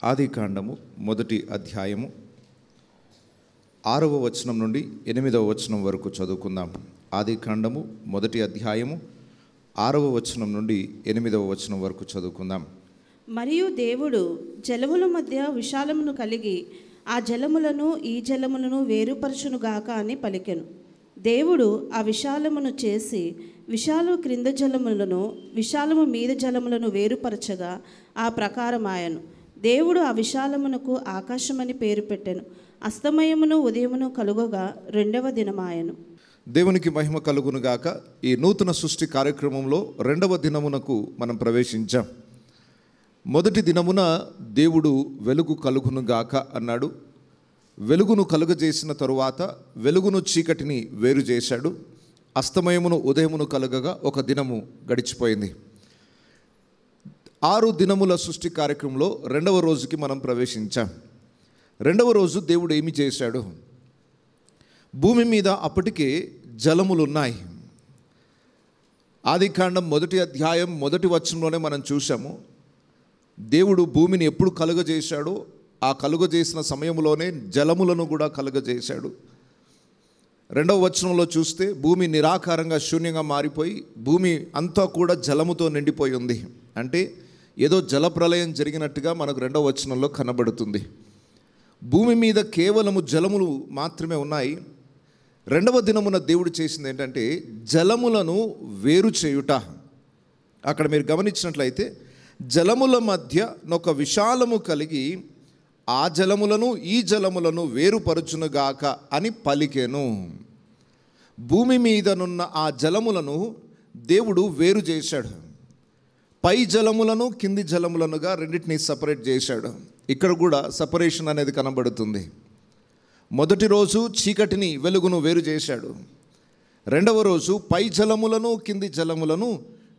ఆదికాండము మొదటి అధ్యాయము 6వ వచనం నుండి 8వ వచనం వరకు చదువుకుందాం. ఆదికాండము మొదటి అధ్యాయము 6వ వచనం నుండి 8వ వచనం వరకు చదువుకుందాం. మరియు దేవుడు జలముల మధ్య విశాలమును కలిగి ఆ జలములను ఈ జలములను వేరుపరచునుగాక అని పలికెను. దేవుడు ఆ విశాలమును చేసి విశాలము క్రింద జలములను విశాలము మీద జలములను వేరుపరచగా ఆ ప్రకారమాయను. దేవుడు ఆ విశాలమునకు ఆకాశమని పేరు పెట్టెను. అస్తమయమును ఉదయమును కలుగగా 2వ దినమాయను. దేవునికి మహిమ కలుగునుగాక. ఈ నూతన సృష్టి కార్యక్రమంలో 2వ దినమునకు మనం ప్రవేశించాం. మొదటి దినమున దేవుడు వెలుగు కలుగునుగాక అన్నాడు. వెలుగును కలుగజేసిన తరువాత వెలుగును చీకటిని వేరు చేశాడు. అస్తమయమును ఉదయమును కలుగగా ఒక దినము గడిచిపోయింది. 6 దినముల సృష్టి కార్యక్రమంలో 2వ రోజుకి మనం ప్రవేశించాం. 2వ రోజు దేవుడు ఏమి చేశాడు? భూమి మీద అప్పటికే జలములున్నాయి. ఆదికాండం మొదటి అధ్యాయం మొదటి వచనంలోనే మనం చూసాము. దేవుడు భూమిని ఎప్పుడు కలుగజేశాడో ఆ కలుగజేసిన సమయంలోనే జలములను కూడా కలుగజేశాడు. 2వ వచనంలో చూస్తే భూమి నిరాకారంగా శూన్యంగా మారిపోయి భూమి అంతా కూడా జలముతో నిండిపోయి ఉంది. అంటే ఏదో జలప్రలయం జరిగినట్టుగా మనకు 2వ వచనంలో కనబడుతుంది. భూమి మీద కేవలము జలములు మాత్రమే ఉన్నాయి. 2వ దినమున దేవుడు చేసింది ఏంటంటే జలములను వేరు చేయుట. అక్కడ మీరు గమనించినట్లయితే జలముల మధ్య ఒక విశాలము కలిగి ఆ జలములను ఈ జలములను వేరుపరచునుగాక అని పలికెను. భూమి మీదనున్న ఆ జలములను దేవుడు వేరు చేశాడు. పై జలములను కింది జలములనుగా రెండింటినీ సపరేట్ చేశాడు. ఇక్కడ కూడా సపరేషన్ అనేది కనబడుతుంది. మొదటి రోజు చీకటిని వెలుగును వేరు చేశాడు. 2వ రోజు పై జలములను కింది జలములను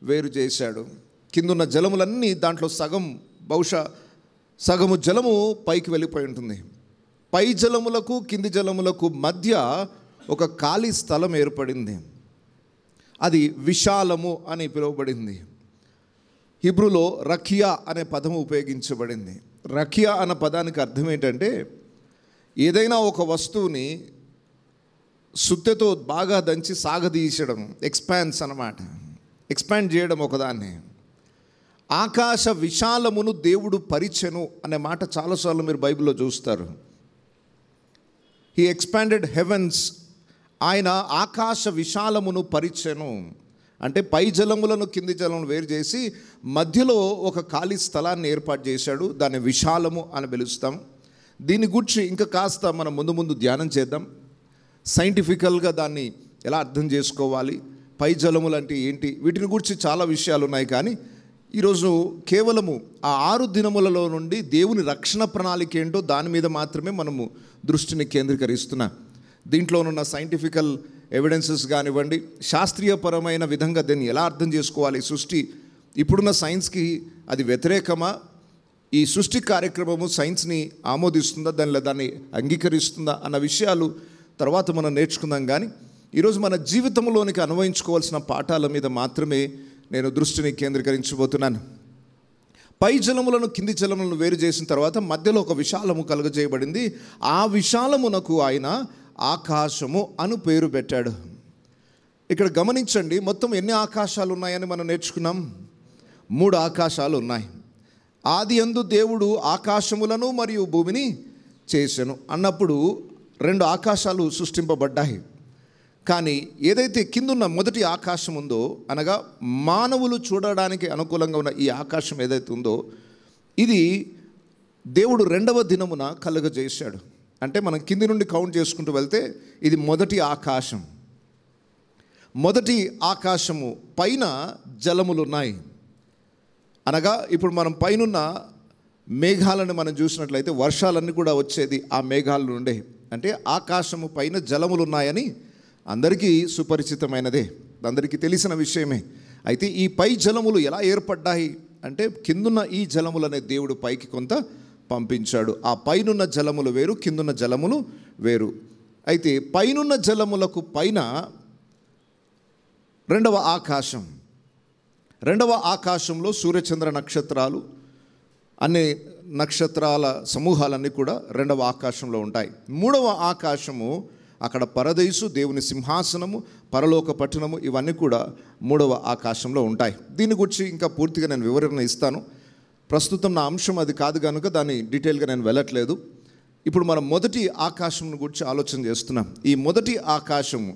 వేరు చేశాడు. కిందున్న జలములన్నీ దాంట్లో బహుశా సగము జలము పైకి వెళ్ళిపోయి ఉంటుంది. పై జలములకు కింది జలములకు మధ్య ఒక ఖాళీ స్థలం ఏర్పడింది. అది విశాలము అని పిలువబడింది. హిబ్రూలో రఖియా అనే పదము ఉపయోగించబడింది. రఖియా అన్న పదానికి అర్థం ఏంటంటే ఏదైనా ఒక వస్తువుని సుత్తెతో బాగా దంచి సాగదీయడం, ఎక్స్పాన్స్ అన్నమాట. ఎక్స్పాండ్ చేయడం ఒకదాన్ని. ఆకాశ విశాలమును దేవుడు పరిచెను అనే మాట చాలాసార్లు మీరు బైబిల్లో చూస్తారు. He expanded heavens. ఆయన ఆకాశ విశాలమును పరిచెను అంటే పై జలములను కింది జలములను వేరు చేసి మధ్యలో ఒక ఖాళీ స్థలాన్ని ఏర్పాటు చేశాడు. దాన్ని విశాలము అని పిలుస్తాం. దీని గురించి ఇంకా కాస్త మనం ముందు ధ్యానం చేద్దాం. సైంటిఫికల్గా దాన్ని ఎలా అర్థం చేసుకోవాలి, పై జలములు అంటే ఏంటి, వీటిని గురించి చాలా విషయాలు ఉన్నాయి. కానీ ఈరోజు కేవలము ఆ 6 దినములలో నుండి దేవుని రక్షణ ప్రణాళిక ఏంటో దాని మీద మాత్రమే మనము దృష్టిని కేంద్రీకరిస్తున్నాం. దీంట్లోనున్న సైంటిఫికల్ ఎవిడెన్సెస్ కానివ్వండి, శాస్త్రీయపరమైన విధంగా దీన్ని ఎలా అర్థం చేసుకోవాలి, సృష్టి ఇప్పుడున్న సైన్స్కి అది వ్యతిరేకమా, ఈ సృష్టి కార్యక్రమము సైన్స్ని ఆమోదిస్తుందా, దాన్ని అంగీకరిస్తుందా అన్న విషయాలు తర్వాత మనం నేర్చుకుందాం. కానీ ఈరోజు మన జీవితంలోనికి అన్వయించుకోవాల్సిన పాఠాల మీద మాత్రమే నేను దృష్టిని కేంద్రీకరించబోతున్నాను. పై జలములను కింది జలములను వేరు చేసిన తర్వాత మధ్యలో ఒక విశాలము కలుగజేయబడింది. ఆ విశాలమునకు ఆయన ఆకాశము అను పేరు పెట్టాడు. ఇక్కడ గమనించండి, మొత్తం ఎన్ని ఆకాశాలు ఉన్నాయని మనం నేర్చుకున్నాం? 3 ఆకాశాలు ఉన్నాయి. ఆదియందు దేవుడు ఆకాశములను మరియు భూమిని చేసెను అన్నప్పుడు 2 ఆకాశాలు సృష్టింపబడ్డాయి. కానీ ఏదైతే కిందున్న మొదటి ఆకాశం ఉందో, అనగా మానవులు చూడడానికి అనుకూలంగా ఉన్న ఈ ఆకాశం ఏదైతే ఉందో, ఇది దేవుడు 2వ దినమున కలుగజేశాడు. అంటే మనం కింది నుండి కౌంట్ చేసుకుంటూ వెళ్తే ఇది మొదటి ఆకాశం. మొదటి ఆకాశము పైన జలములున్నాయి. అనగా ఇప్పుడు మనం పైనున్న మేఘాలను మనం చూసినట్లయితే వర్షాలన్నీ కూడా వచ్చేది ఆ మేఘాల నుండే. అంటే ఆకాశము పైన జలములున్నాయని అందరికీ సుపరిచితమైనదే, అందరికీ తెలిసిన విషయమే. అయితే ఈ పై జలములు ఎలా ఏర్పడ్డాయి అంటే కిందున్న ఈ జలములనే దేవుడు పైకి కొంత పంపించాడు. ఆ పైనున్న జలములు వేరు, కిందున్న జలములు వేరు. అయితే పైనున్న జలములకు పైన 2వ ఆకాశం, 2వ ఆకాశంలో సూర్యచంద్ర నక్షత్రాలు అనే నక్షత్రాల సమూహాలన్నీ కూడా రెండవ ఆకాశంలో ఉంటాయి. మూడవ ఆకాశము, అక్కడ పరదైసు, దేవుని సింహాసనము, పరలోక పట్టణము, ఇవన్నీ కూడా మూడవ ఆకాశంలో ఉంటాయి. దీని గురించి ఇంకా పూర్తిగా నేను వివరణ ఇస్తాను. ప్రస్తుతం నా అంశం అది కాదు కనుక దాన్ని డీటెయిల్గా నేను వెళ్ళట్లేదు. ఇప్పుడు మనం మొదటి ఆకాశం గురించి ఆలోచన చేస్తున్నాం. ఈ మొదటి ఆకాశము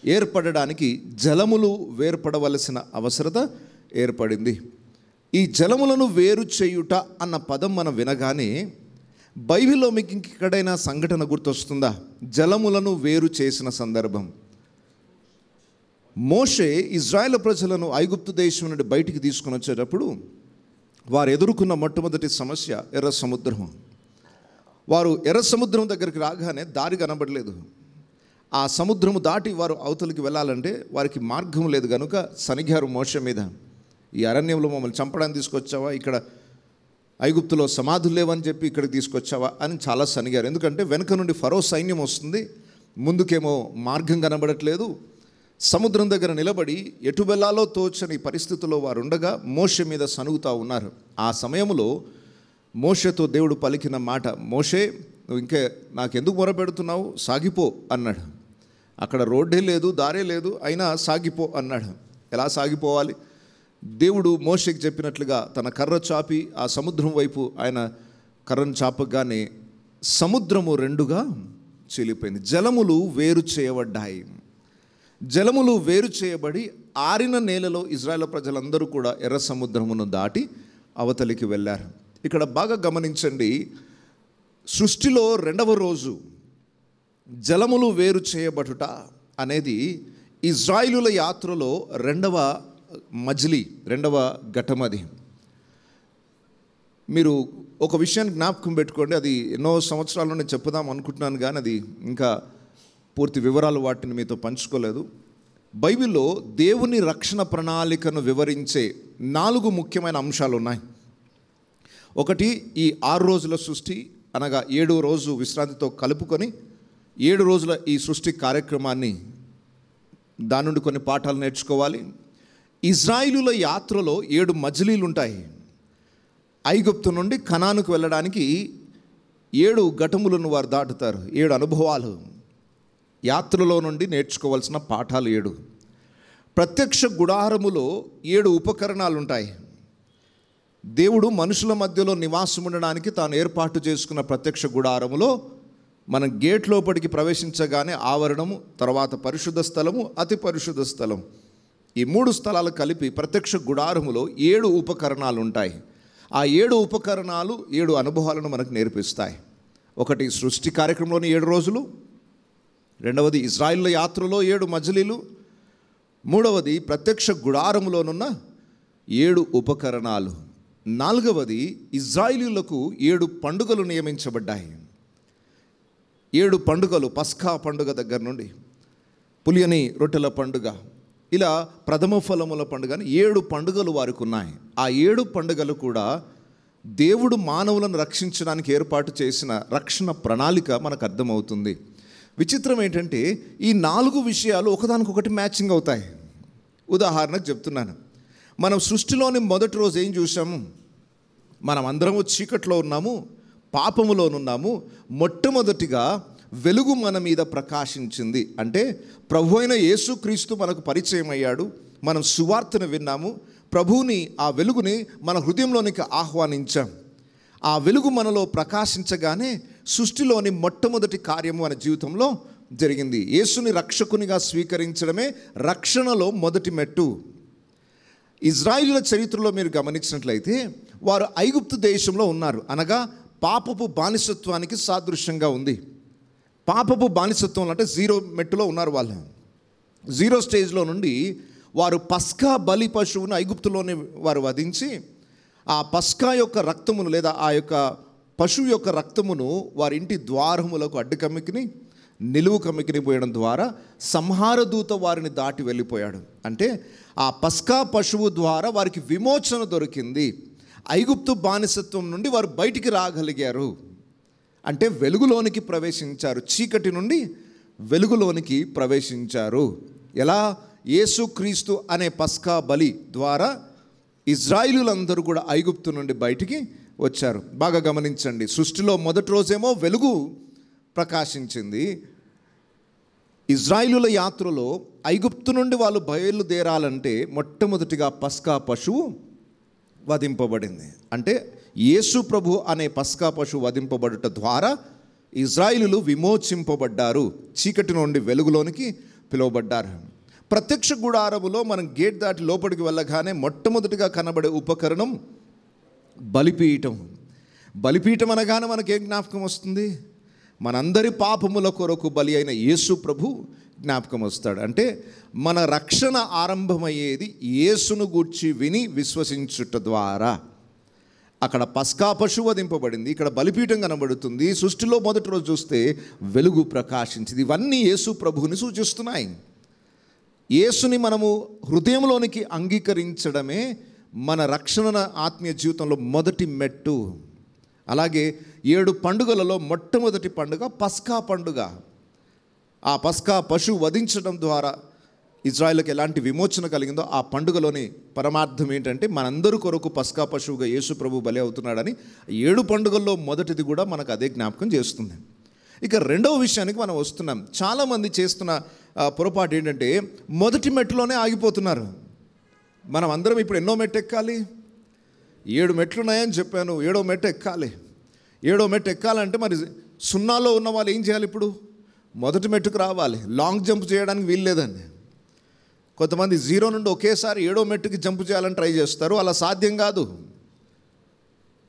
ఏర్పడడానికి జలములు వేర్పడవలసిన అవసరత ఏర్పడింది. ఈ జలములను వేరు చేయుట అన్న పదం మనం వినగానే బైబిల్లో మీకు ఇంకెక్కడైనా సంఘటన గుర్తొస్తుందా? జలములను వేరు చేసిన సందర్భం. మోషే ఇజ్రాయేల్ ప్రజలను ఐగుప్తు దేశం నుండి బయటికి తీసుకుని వచ్చేటప్పుడు వారు ఎదుర్కొన్న మొట్టమొదటి సమస్య ఎర్ర సముద్రం. వారు ఎర్ర సముద్రం దగ్గరికి రాగానే దారి కనబడలేదు. ఆ సముద్రము దాటి వారు అవతలికి వెళ్ళాలంటే వారికి మార్గం లేదు కనుక సనిగారు మోషే మీద, ఈ అరణ్యంలో మమ్మల్ని చంపడానికి తీసుకొచ్చావా, ఇక్కడ ఐగుప్తులో సమాధులు లేవని చెప్పి ఇక్కడికి తీసుకొచ్చావా అని చాలా సనిగారు. ఎందుకంటే వెనుక నుండి ఫరో సైన్యం వస్తుంది, ముందుకేమో మార్గం కనబడట్లేదు. సముద్రం దగ్గర నిలబడి ఎటు వెళ్ళాలో తోచని పరిస్థితుల్లో వారు ఉండగా మోషే మీద సనుగుతూ ఉన్నారు. ఆ సమయంలో మోషేతో దేవుడు పలికిన మాట, మోషే నువ్వు ఇంకే నాకెందుకు మొరపెడుతున్నావు, సాగిపో అన్నాడు. అక్కడ రోడ్డే లేదు, దారే లేదు, అయినా సాగిపో అన్నాడు. ఎలా సాగిపోవాలి? దేవుడు మోషేకి చెప్పినట్లుగా తన కర్ర చాపి ఆ సముద్రం వైపు ఆయన కర్రను చాపగానే సముద్రము రెండుగా చీలిపోయింది. జలములు వేరు చేయబడ్డాయి. జలములు వేరు చేయబడి ఆరిన నేలలో ఇజ్రాయేల్ ప్రజలందరూ కూడా ఎర్ర సముద్రమును దాటి అవతలికి వెళ్ళారు. ఇక్కడ బాగా గమనించండి, సృష్టిలో రెండవ రోజు జలములు వేరు చేయబడుట అనేది ఇజ్రాయిలుల యాత్రలో రెండవ మజిలీ, రెండవ ఘట్టమది. మీరు ఒక విషయాన్ని జ్ఞాపకం పెట్టుకోండి, అది ఎన్నో సంవత్సరాల నేను చెప్పుదాం అనుకుంటున్నాను కానీ అది ఇంకా పూర్తి వివరాలు వాటిని మీతో పంచుకోలేదు. బైబిల్లో దేవుని రక్షణ ప్రణాళికను వివరించే 4 ముఖ్యమైన అంశాలు ఉన్నాయి. ఒకటి, ఈ 6 రోజుల సృష్టి అనగా 7వ రోజు విశ్రాంతితో కలుపుకొని 7 రోజుల ఈ సృష్టి కార్యక్రమాన్ని, దాని నుండి కొన్ని పాఠాలు నేర్చుకోవాలి. ఇజ్రాయిలుల యాత్రలో 7 మజిలీలు ఉంటాయి. ఐగుప్తు నుండి కనానుకు వెళ్ళడానికి 7 ఘటములను వారు దాటుతారు. 7 అనుభవాలు, యాత్రలో నుండి నేర్చుకోవాల్సిన పాఠాలు 7. ప్రత్యక్ష గుడారములో 7 ఉపకరణాలు ఉంటాయి. దేవుడు మనుషుల మధ్యలో నివాసం ఉండడానికి తాను ఏర్పాటు చేసుకున్న ప్రత్యక్ష గుడారములో మనం గేట్ లోపలికి ప్రవేశించగానే ఆవరణము, తర్వాత పరిశుద్ధ స్థలము, అతి పరిశుద్ధ స్థలం, ఈ 3 స్థలాలు కలిపి ప్రత్యక్ష గుడారములో 7 ఉపకరణాలు ఉంటాయి. ఆ 7 ఉపకరణాలు 7 అనుభవాలను మనకు నేర్పిస్తాయి. ఒకటి, సృష్టి కార్యక్రమంలోని 7 రోజులు. రెండవది, ఇజ్రాయిల్ యాత్రలో 7 మజిలీలు. మూడవది, ప్రత్యక్ష గుడారములోనున్న 7 ఉపకరణాలు. నాలుగవది, ఇజ్రాయిలీలకు 7 పండుగలు నియమించబడ్డాయి. 7 పండుగలు, పస్కా పండుగ దగ్గర నుండి పులియని రొట్టెల పండుగ, ఇలా ప్రథమ ఫలముల పండుగ అని 7 పండుగలు వారికి ఉన్నాయి. ఆ 7 పండుగలు కూడా దేవుడు మానవులను రక్షించడానికి ఏర్పాటు చేసిన రక్షణ ప్రణాళిక మనకు అర్థమవుతుంది. విచిత్రం ఏంటంటే ఈ 4 విషయాలు ఒకదానికొకటి మ్యాచింగ్ అవుతాయి. ఉదాహరణకు చెప్తున్నాను, మనం సృష్టిలోని మొదటి రోజు ఏం చూసాము? మనం అందరము చీకట్లో ఉన్నాము, పాపములోనున్నాము. మొట్టమొదటిగా వెలుగు మన మీద ప్రకాశించింది. అంటే ప్రభు అయిన యేసుక్రీస్తు మనకు పరిచయం అయ్యాడు. మనం సువార్తను విన్నాము. ప్రభువుని, ఆ వెలుగుని మన హృదయంలోనికి ఆహ్వానించాం. ఆ వెలుగు మనలో ప్రకాశించగానే సృష్టిలోని మొట్టమొదటి కార్యము మన జీవితంలో జరిగింది. యేసుని రక్షకునిగా స్వీకరించడమే రక్షణలో మొదటి మెట్టు. ఇజ్రాయిలుల చరిత్రలో మీరు గమనించినట్లయితే వారు ఐగుప్తు దేశంలో ఉన్నారు, అనగా పాపపు బానిసత్వానికి సాదృశ్యంగా ఉంది. పాపపు బానిసత్వం అంటే 0 మెట్టులో ఉన్నారు. వాళ్ళు 0 స్టేజ్లో నుండి వారు పస్కా బలి పశువును ఐగుప్తులోనే వారు వధించి ఆ పస్కా యొక్క రక్తమును లేదా ఆ యొక్క పశువు యొక్క రక్తమును వారి ఇంటి ద్వారములకు అడ్డు కమ్మికిని నిలువు కమ్మికిని పోయడం ద్వారా సంహారదూత వారిని దాటి వెళ్ళిపోయాడు. అంటే ఆ పస్కా పశువు ద్వారా వారికి విమోచన దొరికింది. ఐగుప్తు బానిసత్వం నుండి వారు బయటికి రాగలిగారు. అంటే వెలుగులోనికి ప్రవేశించారు, చీకటి నుండి వెలుగులోనికి ప్రవేశించారు. ఎలా? యేసుక్రీస్తు అనే పస్కా బలి ద్వారా ఇజ్రాయిలీలందరూ కూడా ఐగుప్తు నుండి బయటికి వచ్చారు. బాగా గమనించండి, సృష్టిలో మొదటి రోజేమో వెలుగు ప్రకాశించింది. ఇజ్రాయిలుల యాత్రలో ఐగుప్తు నుండి వాళ్ళు బయలుదేరాలంటే మొట్టమొదటిగా పస్కా పశువు వధింపబడింది. అంటే యేసు ప్రభు అనే పస్కా పశువు వధింపబడుట ద్వారా ఇజ్రాయిలులు విమోచింపబడ్డారు, చీకటి నుండి వెలుగులోనికి పిలువబడ్డారు. ప్రత్యక్ష గుడారములో మనం గేట్ దాటి లోపలికి వెళ్ళగానే మొట్టమొదటిగా కనబడే ఉపకరణం బలిపీఠం. బలిపీఠం అనగానే మనకేం జ్ఞాపకం వస్తుంది? మనందరి పాపముల కొరకు బలి అయిన యేసు ప్రభు జ్ఞాపకం వస్తాడు. అంటే మన రక్షణ ఆరంభమయ్యేది యేసును గూర్చి విని విశ్వసించుట ద్వారా. అక్కడ పస్కా పశువు వధింపబడింది, ఇక్కడ బలిపీఠం కనబడుతుంది. సృష్టిలో మొదటి రోజు చూస్తే వెలుగు ప్రకాశించింది. ఇవన్నీ యేసు ప్రభువుని సూచిస్తున్నాయి. యేసుని మనము హృదయంలోనికి అంగీకరించడమే మన రక్షణ ఆత్మీయ జీవితంలో మొదటి మెట్టు. అలాగే 7 పండుగలలో మొట్టమొదటి పండుగ పస్కా పండుగ. ఆ పస్కా పశువు వధించడం ద్వారా ఇజ్రాయిల్కి ఎలాంటి విమోచన కలిగిందో ఆ పండుగలోని పరమార్థం ఏంటంటే మనందరి కొరకు పస్కా పశువుగా యేసు ప్రభు బలి అవుతున్నాడని 7 పండుగల్లో మొదటిది కూడా మనకు అదే జ్ఞాపకం చేస్తుంది. ఇక రెండవ విషయానికి మనం వస్తున్నాం. చాలామంది చేస్తున్న పొరపాటు ఏంటంటే మొదటి మెట్టులోనే ఆగిపోతున్నారు. మనం అందరం ఇప్పుడు ఎన్నో మెట్టు ఎక్కాలి? 7 మెట్లు ఉన్నాయని చెప్పాను, 7వ మెట్టు ఎక్కాలి. 7వ మెట్టు ఎక్కాలంటే మరి 0లో ఉన్న వాళ్ళు ఏం చేయాలి? ఇప్పుడు మొదటి మెట్టుకు రావాలి. లాంగ్ జంప్ చేయడానికి వీలు లేదండి. కొంతమంది 0 నుండి ఒకేసారి 7వ మెట్టుకి జంప్ చేయాలని ట్రై చేస్తారు, అలా సాధ్యం కాదు.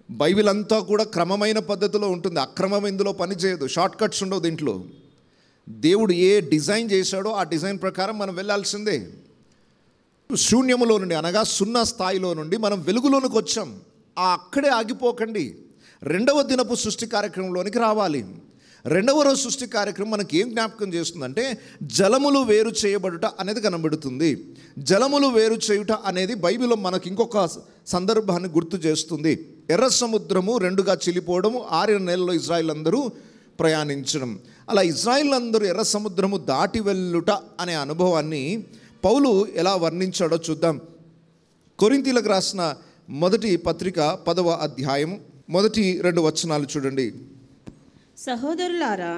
బైబిల్ అంతా కూడా క్రమమైన పద్ధతిలో ఉంటుంది, అక్రమం ఇందులో పనిచేయదు, షార్ట్ కట్స్ ఉండవు దీంట్లో. దేవుడు ఏ డిజైన్ చేశాడో ఆ డిజైన్ ప్రకారం మనం వెళ్ళాల్సిందే. శూన్యములో నుండి అనగా 0 స్థాయిలో నుండి మనం వెలుగులోనికి వచ్చాం. అక్కడే ఆగిపోకండి, 2వ దినపు సృష్టి కార్యక్రమంలోనికి రావాలి. 2వ రోజు సృష్టి కార్యక్రమం మనకి ఏం జ్ఞాపకం చేస్తుందంటే జలములు వేరు చేయబడుట అనేది కనబడుతుంది. జలములు వేరు చేయుట అనేది బైబిల్లో మనకి ఇంకొక సందర్భాన్ని గుర్తు చేస్తుంది. ఎర్ర సముద్రము 2గా చీలిపోవడము, 6 నెలల్లో ఇజ్రాయిల్ అందరూ ప్రయాణించడం. అలా ఇజ్రాయిల్ అందరూ ఎర్ర సముద్రము దాటి వెళ్ళుట అనే అనుభవాన్ని పౌలు ఎలా వర్ణించాడో చూద్దాం. కొరింథీలకు రాసిన మొదటి పత్రిక 10వ అధ్యాయం మొదటి 2 వచనాలు చూడండి. సహోదరులారా,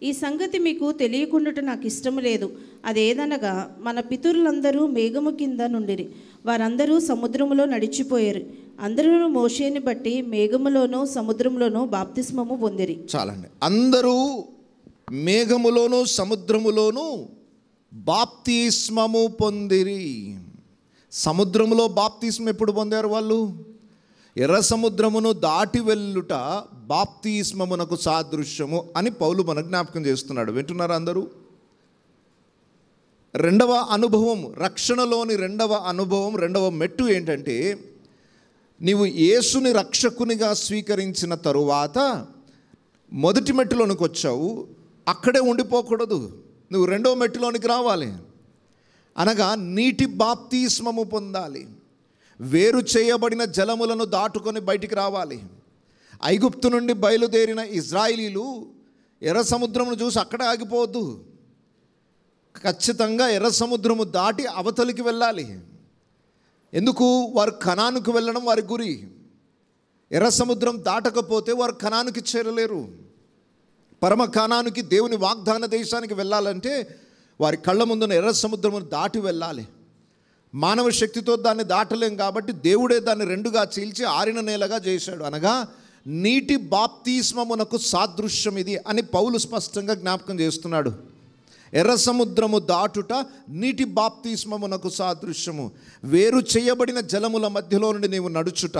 ఈ సంగతి మీకు తెలియకుండాట నాకు ఇష్టము లేదు. అదేదనగా మన పితరులందరూ మేఘము కింద నుండిరి, వారందరూ సముద్రములో నడిచిపోయారు. అందరూ మోషేని బట్టి మేఘములోనూ సముద్రంలోనూ బాప్తిస్మము పొందిరి. చాలండి. అందరూ మేఘములోనూ సముద్రములోనూ బాప్తిస్మము పొందిరి. సముద్రములో బాప్తిస్మం ఎప్పుడు పొందారు వాళ్ళు? ఎర్ర సముద్రమును దాటి వెళ్ళుట బాప్తిస్మమునకు సాదృశ్యము అని పౌలు మన జ్ఞాపకం చేస్తున్నాడు. వింటున్నారా అందరూ? 2వ అనుభవం, రక్షణలోని 2వ అనుభవం, 2వ మెట్టు ఏంటంటే నీవు యేసుని రక్షకునిగా స్వీకరించిన తరువాత మొదటి మెట్టులోనికి వచ్చావు, అక్కడే ఉండిపోకూడదు, నువ్వు 2వ మెట్టులోనికి రావాలి. అనగా నీటి బాప్తిస్మము పొందాలి. వేరు చేయబడిన జలములను దాటుకొని బయటికి రావాలి. ఐగుప్తు నుండి బయలుదేరిన ఇజ్రాయిలీలు ఎర్ర సముద్రమును చూసి అక్కడే ఆగిపోవద్దు, ఖచ్చితంగా ఎర్ర సముద్రము దాటి అవతలికి వెళ్ళాలి. ఎందుకు? వారు కనానుకు వెళ్ళడం వారి గురి. ఎర్ర సముద్రం దాటకపోతే వారు కనానుకి చేరలేరు. పరమ కనానుకి, దేవుని వాగ్దాన దేశానికి వెళ్ళాలంటే వారి కళ్ళ ముందున ఎర్ర సముద్రమును దాటి వెళ్ళాలి. మానవ శక్తితో దాన్ని దాటలేం కాబట్టి దేవుడే దాన్ని 2గా చీల్చి ఆరిన నేలగా చేశాడు. అనగా నీటి బాప్తిస్మమునకు సాదృశ్యం ఇది అని పౌలు స్పష్టంగా జ్ఞాపకం చేస్తున్నాడు. ఎర్ర సముద్రము దాటుట నీటి బాప్తిస్మమునకు సాదృశ్యము. వేరు చేయబడిన జలముల మధ్యలో నుండి నీవు నడుచుట,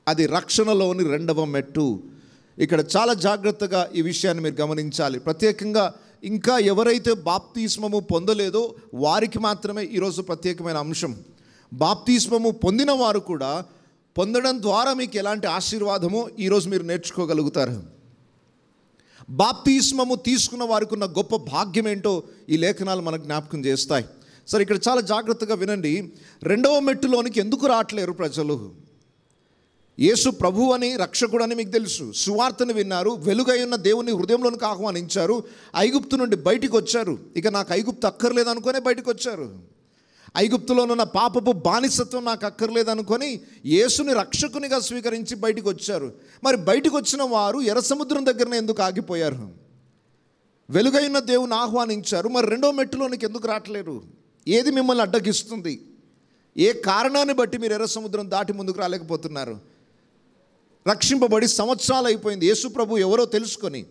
అది రక్షణలోని 2వ మెట్టు. ఇక్కడ చాలా జాగ్రత్తగా ఈ విషయాన్ని మీరు గమనించాలి. ప్రత్యేకంగా ఇంకా ఎవరైతే బాప్తిస్మము పొందలేదో వారికి మాత్రమే ఈరోజు ప్రత్యేకమైన అంశం. బాప్తిస్మము పొందిన వారు కూడా పొందడం ద్వారా మీకు ఎలాంటి ఆశీర్వాదమో ఈరోజు మీరు నేర్చుకోగలుగుతారు. బాప్తిస్మము తీసుకున్న వారికి ఉన్న గొప్ప భాగ్యం ఏంటో ఈ లేఖనాలు మనకు జ్ఞాపకం చేస్తాయి. సరే, ఇక్కడ చాలా జాగ్రత్తగా వినండి. 2వ మెట్టులోనికి ఎందుకు రావట్లేరు ప్రజలు? యేసు ప్రభు అని, రక్షకుడు అని మీకు తెలుసు, సువార్తను విన్నారు, వెలుగై ఉన్న దేవుని హృదయంలోనికి ఆహ్వానించారు, ఐగుప్తు నుండి బయటికి వచ్చారు. ఇక నాకు ఐగుప్తు అక్కర్లేదు అనుకునే బయటకు వచ్చారు. ఐగుప్తులోనున్న పాపపు బానిసత్వం నాకు అక్కర్లేదు అనుకొని యేసుని రక్షకునిగా స్వీకరించి బయటికి వచ్చారు. మరి బయటికి వచ్చిన వారు ఎర్ర సముద్రం దగ్గరనే ఎందుకు ఆగిపోయారు? వెలుగైన దేవుని ఆహ్వానించారు, మరి రెండో మెట్టులోనికి ఎందుకు రావట్లేరు? ఏది మిమ్మల్ని అడ్డగిస్తుంది? ఏ కారణాన్ని బట్టి మీరు ఎర్ర సముద్రం దాటి ముందుకు రాలేకపోతున్నారు? రక్షింపబడి సంవత్సరాలు అయిపోయింది. యేసు ప్రభు ఎవరో తెలుసుకొని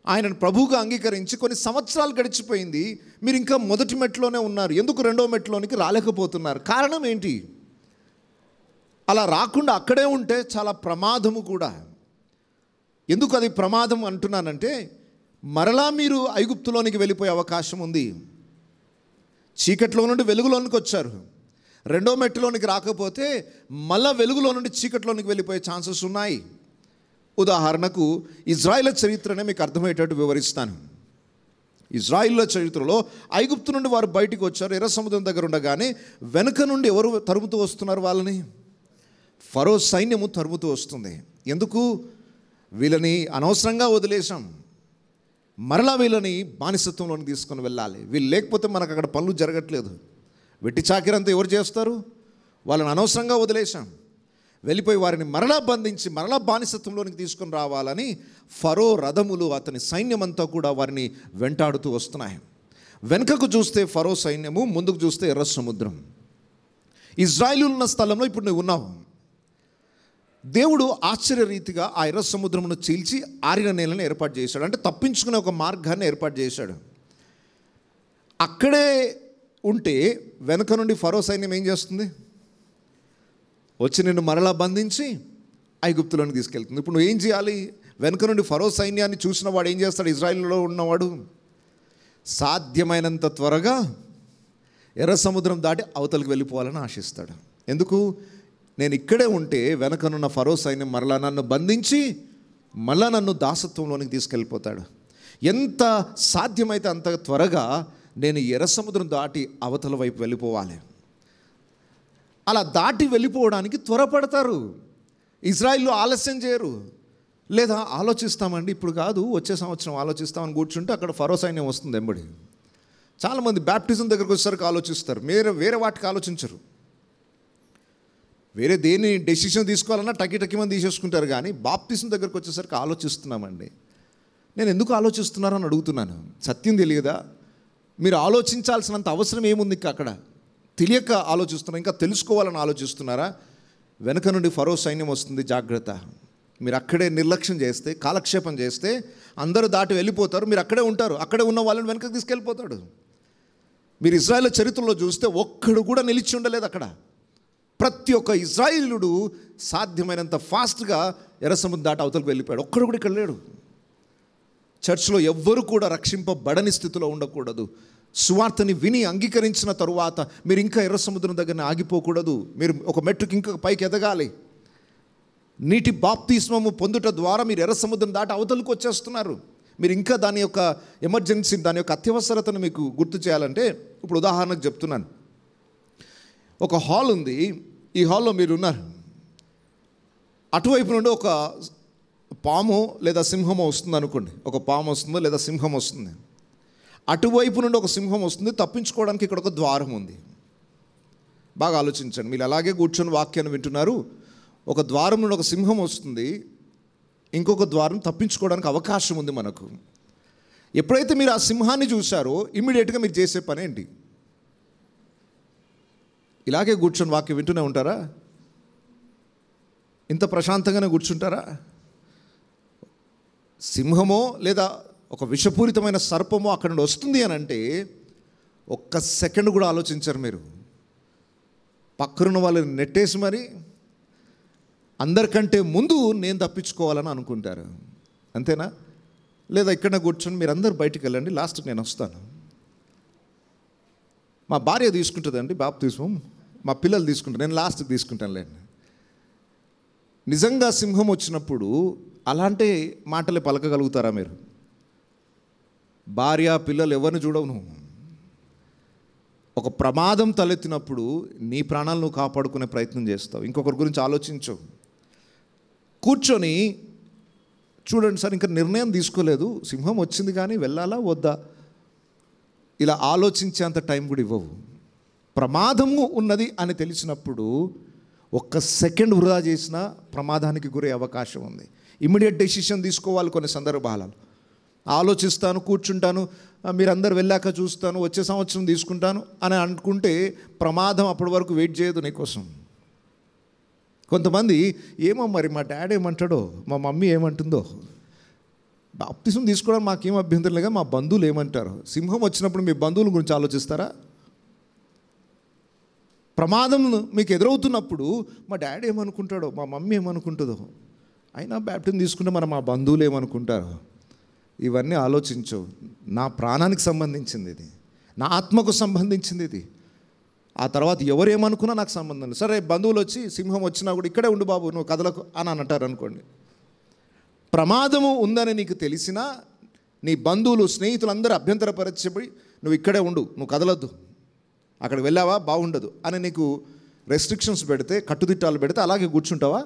ఆయనను ప్రభువుగా అంగీకరించి కొన్ని సంవత్సరాలు గడిచిపోయింది. మీరు ఇంకా మొదటి మెట్టులోనే ఉన్నారు. ఎందుకు రెండో మెట్టులోనికి రాలేకపోతున్నారు? కారణం ఏంటి? అలా రాకుండా అక్కడే ఉంటే చాలా ప్రమాదము కూడా. ఎందుకు అది ప్రమాదం అంటున్నానంటే, మరలా మీరు ఐగుప్తులోనికి వెళ్ళిపోయే అవకాశం ఉంది. చీకట్లో నుండి వెలుగులోనికి వచ్చారు. రెండో మెట్టులోనికి రాకపోతే మళ్ళా వెలుగులో నుండి చీకట్లోనికి వెళ్ళిపోయే ఛాన్సెస్ ఉన్నాయి. ఉదాహరణకు ఇజ్రాయిల్ చరిత్రనే మీకు అర్థమయ్యేటట్టు వివరిస్తాను. ఇజ్రాయిల్ చరిత్రలో ఐగుప్తు నుండి వారు బయటికి వచ్చారు. ఎర్ర సముద్రం దగ్గర ఉండగానే వెనుక నుండి ఎవరు తరుముతూ వస్తున్నారు? వాళ్ళని ఫరో సైన్యము తరుముతూ వస్తుంది. ఎందుకు? వీళ్ళని అనవసరంగా వదిలేశాం, మరలా వీళ్ళని బానిసత్వంలోకి తీసుకొని వెళ్ళాలి. వీళ్ళు లేకపోతే మనకు అక్కడ పనులు జరగట్లేదు. వెట్టి చాకిరంతా ఎవరు చేస్తారు? వాళ్ళని అనవసరంగా వదిలేశాం. వెళ్ళిపోయి వారిని మరలా బంధించి మరలా బానిసత్వంలోనికి తీసుకొని రావాలని ఫరో రథములు, అతని సైన్యమంతా కూడా వారిని వెంటాడుతూ వస్తున్నాయి. వెనుకకు చూస్తే ఫరో సైన్యము, ముందుకు చూస్తే ఎర్ర సముద్రం. ఇజ్రాయిలు ఉన్న స్థలంలో ఇప్పుడు నువ్వు ఉన్నావు. దేవుడు ఆశ్చర్యరీతిగా ఆ ఎర్ర సముద్రమును చీల్చి ఆరిన నేలను ఏర్పాటు చేశాడు. అంటే తప్పించుకునే ఒక మార్గాన్ని ఏర్పాటు చేశాడు. అక్కడే ఉంటే వెనుక నుండి ఫరో సైన్యం ఏం చేస్తుంది? వచ్చి నిన్ను మరలా బంధించి ఐగుప్తులోకి తీసుకెళ్తుంది. ఇప్పుడు నువ్వు ఏం చేయాలి? వెనుక నుండి ఫరో సైన్యాన్ని చూసిన వాడు ఏం చేస్తాడు? ఇజ్రాయిల్లో ఉన్నవాడు సాధ్యమైనంత త్వరగా ఎర్ర సముద్రం దాటి అవతలికి వెళ్ళిపోవాలని ఆశిస్తాడు. ఎందుకు? నేను ఇక్కడే ఉంటే వెనకనున్న ఫరో సైన్యం మరలా నన్ను బంధించి మళ్ళా నన్ను దాసత్వంలోనికి తీసుకెళ్ళిపోతాడు. ఎంత సాధ్యమైతే అంత త్వరగా నేను ఎర్ర సముద్రం దాటి అవతల వైపు వెళ్ళిపోవాలి. అలా దాటి వెళ్ళిపోవడానికి త్వరపడతారు. ఇజ్రాయిల్లో ఆలస్యం చేయరు. లేదా ఆలోచిస్తామండి, ఇప్పుడు కాదు వచ్చే సంవత్సరం ఆలోచిస్తామని కూర్చుంటే అక్కడ ఫరో సైన్యం వస్తుంది ఎంబడి. చాలామంది బ్యాప్టిజం దగ్గరకు వచ్చేసరికి ఆలోచిస్తారు, వేరే వాటికి ఆలోచించరు. వేరే దేని డెసిషన్ తీసుకోవాలన్నా టకి మంది తీసేసుకుంటారు. కానీ బాప్టిజం దగ్గరకు వచ్చేసరికి ఆలోచిస్తున్నామండి. నేను ఎందుకు ఆలోచిస్తున్నారని అడుగుతున్నాను. సత్యం తెలియదా? మీరు ఆలోచించాల్సినంత అవసరం ఏముంది? అక్కడ తెలియక ఆలోచిస్తున్నారు. ఇంకా తెలుసుకోవాలని ఆలోచిస్తున్నారా? వెనక నుండి ఫరో సైన్యం వస్తుంది, జాగ్రత్త. మీరు అక్కడే నిర్లక్ష్యం చేస్తే, కాలక్షేపం చేస్తే అందరూ దాటి వెళ్ళిపోతారు. మీరు అక్కడే ఉంటారు. అక్కడే ఉన్న వాళ్ళని వెనకకి తీసుకెళ్ళిపోతాడు. మీరు ఇజ్రాయిల్ చరిత్రలో చూస్తే ఒక్కడు కూడా నిలిచి ఉండలేదు అక్కడ. ప్రతి ఒక్క ఇజ్రాయిలుడు సాధ్యమైనంత ఫాస్ట్గా ఎర్ర సముద్రం దాటి అవతలకు వెళ్ళిపోయాడు. ఒక్కడు కూడా ఇక్కడ లేడు. చర్చ్లో ఎవ్వరు కూడా రక్షింపబడని స్థితిలో ఉండకూడదు. సువార్తని విని అంగీకరించిన తరువాత మీరు ఇంకా ఎర్ర సముద్రం దగ్గర ఆగిపోకూడదు. మీరు ఒక మెట్టుకి ఇంకా పైకి ఎదగాలి. నీటి బాప్తిస్మము పొందుట ద్వారా మీరు ఎర్ర సముద్రం దాటి అవతలకు వచ్చేస్తున్నారు. మీరు ఇంకా దాని యొక్క ఎమర్జెన్సీ, దాని యొక్క అత్యవసరతను మీకు గుర్తు చేయాలంటే, ఇప్పుడు ఉదాహరణకు చెప్తున్నాను. ఒక హాల్ ఉంది. ఈ హాల్లో మీరు ఉన్నారు. అటువైపు నుండి ఒక పాము లేదా సింహమో వస్తుంది అనుకోండి. ఒక పాము వస్తుందో లేదా సింహం వస్తుంది. అటువైపు నుండి ఒక సింహం వస్తుంది. తప్పించుకోవడానికి ఇక్కడ ఒక ద్వారం ఉంది. బాగా ఆలోచించండి. మీరు అలాగే కూర్చొని వాక్యాన్ని వింటున్నారు. ఒక ద్వారం నుండి ఒక సింహం వస్తుంది. ఇంకొక ద్వారం తప్పించుకోవడానికి అవకాశం ఉంది మనకు. ఎప్పుడైతే మీరు ఆ సింహాన్ని చూశారో ఇమ్మీడియట్గా మీరు చేసే పని ఏంటి? ఇలాగే కూర్చొని వాక్యం వింటూనే ఉంటారా? ఇంత ప్రశాంతంగానే కూర్చుంటారా? సింహమో లేదా ఒక విషపూరితమైన సర్పమో అక్కడ నుండి వస్తుంది అని అంటే ఒక్క సెకండ్ కూడా ఆలోచించరు. మీరు పక్కనున్న వాళ్ళని నెట్టేసి మరి అందరికంటే ముందు నేను తప్పించుకోవాలని అనుకుంటారు. అంతేనా? లేదా ఇక్కడ కూర్చొని మీరు అందరు బయటికి వెళ్ళండి, లాస్ట్కి నేను వస్తాను. మా భార్య తీసుకుంటుందండి బాప్తిస్మం, మా పిల్లలు తీసుకుంటారు, నేను లాస్ట్కి తీసుకుంటాను లేండి. నిజంగా సింహం వచ్చినప్పుడు అలాంటి మాటలే పలకగలుగుతారా మీరు? భార్య పిల్లలు ఎవరిని చూడవు నువ్వు. ఒక ప్రమాదం తలెత్తినప్పుడు నీ ప్రాణాలు నువ్వు కాపాడుకునే ప్రయత్నం చేస్తావు. ఇంకొకరి గురించి ఆలోచించవు. కూర్చొని చూడండి సార్, ఇంకా నిర్ణయం తీసుకోలేదు, సింహం వచ్చింది కానీ వెళ్ళాలా వద్దా, ఇలా ఆలోచించేంత టైం కూడా ఇవ్వవు. ప్రమాదము ఉన్నది అని తెలిసినప్పుడు ఒక్క సెకండ్ వృధా చేసినా ప్రమాదానికి గురే అవకాశం ఉంది. ఇమ్మీడియట్ డెసిషన్ తీసుకోవాలి. కొన్ని సందర్భాలలో ఆలోచిస్తాను, కూర్చుంటాను, మీరందరూ వెళ్ళాక చూస్తాను, వచ్చే సంవత్సరం తీసుకుంటాను అని అనుకుంటే ప్రమాదం అప్పటి వరకు వెయిట్ చేయదు నీకోసం. కొంతమంది ఏమో మరి మా డాడీ ఏమంటాడో, మా మమ్మీ ఏమంటుందో, బాప్తిసం తీసుకోవడం మాకేం అభ్యంతరం లేక మా బంధువులు ఏమంటారు. సింహం వచ్చినప్పుడు మీ బంధువుల గురించి ఆలోచిస్తారా? ప్రమాదం మీకు ఎదురవుతున్నప్పుడు మా డాడీ ఏమనుకుంటాడో, మా మమ్మీ ఏమనుకుంటుందో, అయినా బ్యాప్టిజం తీసుకుంటే మరి మా బంధువులు ఏమనుకుంటారో, ఇవన్నీ ఆలోచించు. నా ప్రాణానికి సంబంధించింది ఇది, నా ఆత్మకు సంబంధించింది ఇది. ఆ తర్వాత ఎవరేమనుకున్నా నాకు సంబంధం లేదు. సరే బంధువులు వచ్చి సింహం వచ్చినా కూడా ఇక్కడే ఉండు బాబు, నువ్వు కదలకు అని అంటారు అనుకోండి. ప్రమాదము ఉందని నీకు తెలిసినా నీ బంధువులు, స్నేహితులు అందరూ అభ్యంతరపరచబడి నువ్వు ఇక్కడే ఉండు, నువ్వు కదలొద్దు, అక్కడికి వెళ్ళావా బాగుండదు అని నీకు రెస్ట్రిక్షన్స్ పెడితే, కట్టుదిట్టాలు పెడితే అలాగే కూర్చుంటావా?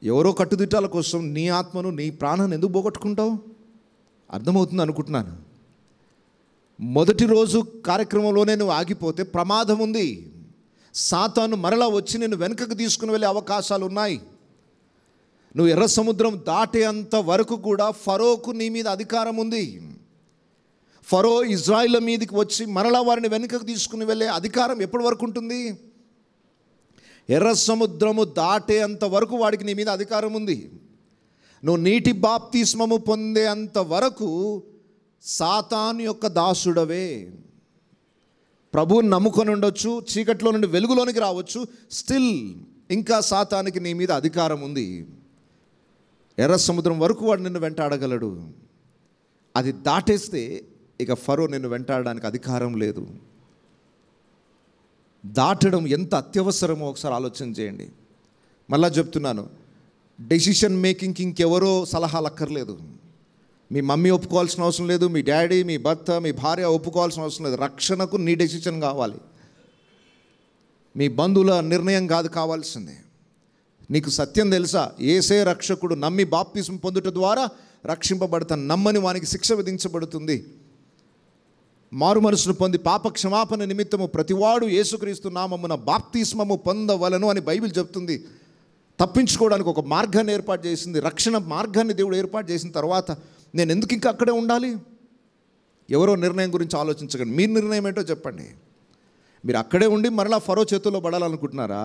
ఎవరో కట్టుదిట్టాల కోసం నీ ఆత్మను, నీ ప్రాణాన్ని ఎందుకు పోగొట్టుకుంటావు? అర్థమవుతుంది అనుకుంటున్నాను. మొదటి రోజు కార్యక్రమంలోనే నువ్వు ఆగిపోతే ప్రమాదం ఉంది. సాతాను మరలా వచ్చి నేను వెనుకకు తీసుకుని వెళ్ళే అవకాశాలు ఉన్నాయి. నువ్వు ఎర్ర సముద్రం దాటేంత వరకు కూడా ఫరోకు నీ మీద అధికారం ఉంది. ఫరో ఇజ్రాయిల్ మీదకి వచ్చి మరలా వారిని వెనుకకు తీసుకుని వెళ్ళే అధికారం ఎప్పటి వరకు ఉంటుంది? ఎర్ర సముద్రము దాటేంత వరకు వాడికి నీ మీద అధికారం ఉంది. నువ్వు నీటి బాప్తిస్మము పొందేంత వరకు సాతాను యొక్క దాసుడవే. ప్రభువుని నమ్ముకొని ఉండొచ్చు, చీకట్లో నుండి వెలుగులోనికి రావచ్చు, స్టిల్ ఇంకా సాతానికి నీ మీద అధికారం ఉంది. ఎర్ర సముద్రం వరకు వాడు నిన్ను వెంటాడగలడు. అది దాటేస్తే ఇక ఫరో నిన్ను వెంటాడడానికి అధికారం లేదు. దాటడం ఎంత అత్యవసరమో ఒకసారి ఆలోచన చేయండి. మళ్ళా చెప్తున్నాను, డెసిషన్ మేకింగ్కి ఇంకెవరో సలహాలు అక్కర్లేదు. మీ మమ్మీ ఒప్పుకోవాల్సిన అవసరం లేదు, మీ డాడీ, మీ భర్త, మీ భార్య ఒప్పుకోవాల్సిన అవసరం లేదు. రక్షణకు నీ డెసిషన్ కావాలి, మీ బంధువుల నిర్ణయం కాదు కావాల్సిందే. నీకు సత్యం తెలుసా? యేసే రక్షకుడు, నమ్మి బాప్తిసం పొందుట ద్వారా రక్షింపబడతాను, నమ్మని వానికి శిక్ష విధించబడుతుంది. మారు మనసును పొంది పాప క్షమాపణ నిమిత్తము ప్రతివాడు యేసుక్రీస్తు నామమున బాప్తిస్మము పొందవలను అని బైబిల్ చెప్తుంది. తప్పించుకోవడానికి ఒక మార్గాన్ని ఏర్పాటు చేసింది. రక్షణ మార్గాన్ని దేవుడు ఏర్పాటు చేసిన తర్వాత నేను ఎందుకు ఇంకా అక్కడే ఉండాలి? ఎవరో నిర్ణయం గురించి ఆలోచించకండి. మీ నిర్ణయం ఏంటో చెప్పండి. మీరు అక్కడే ఉండి మరలా ఫరో చేతుల్లో పడాలనుకుంటున్నారా?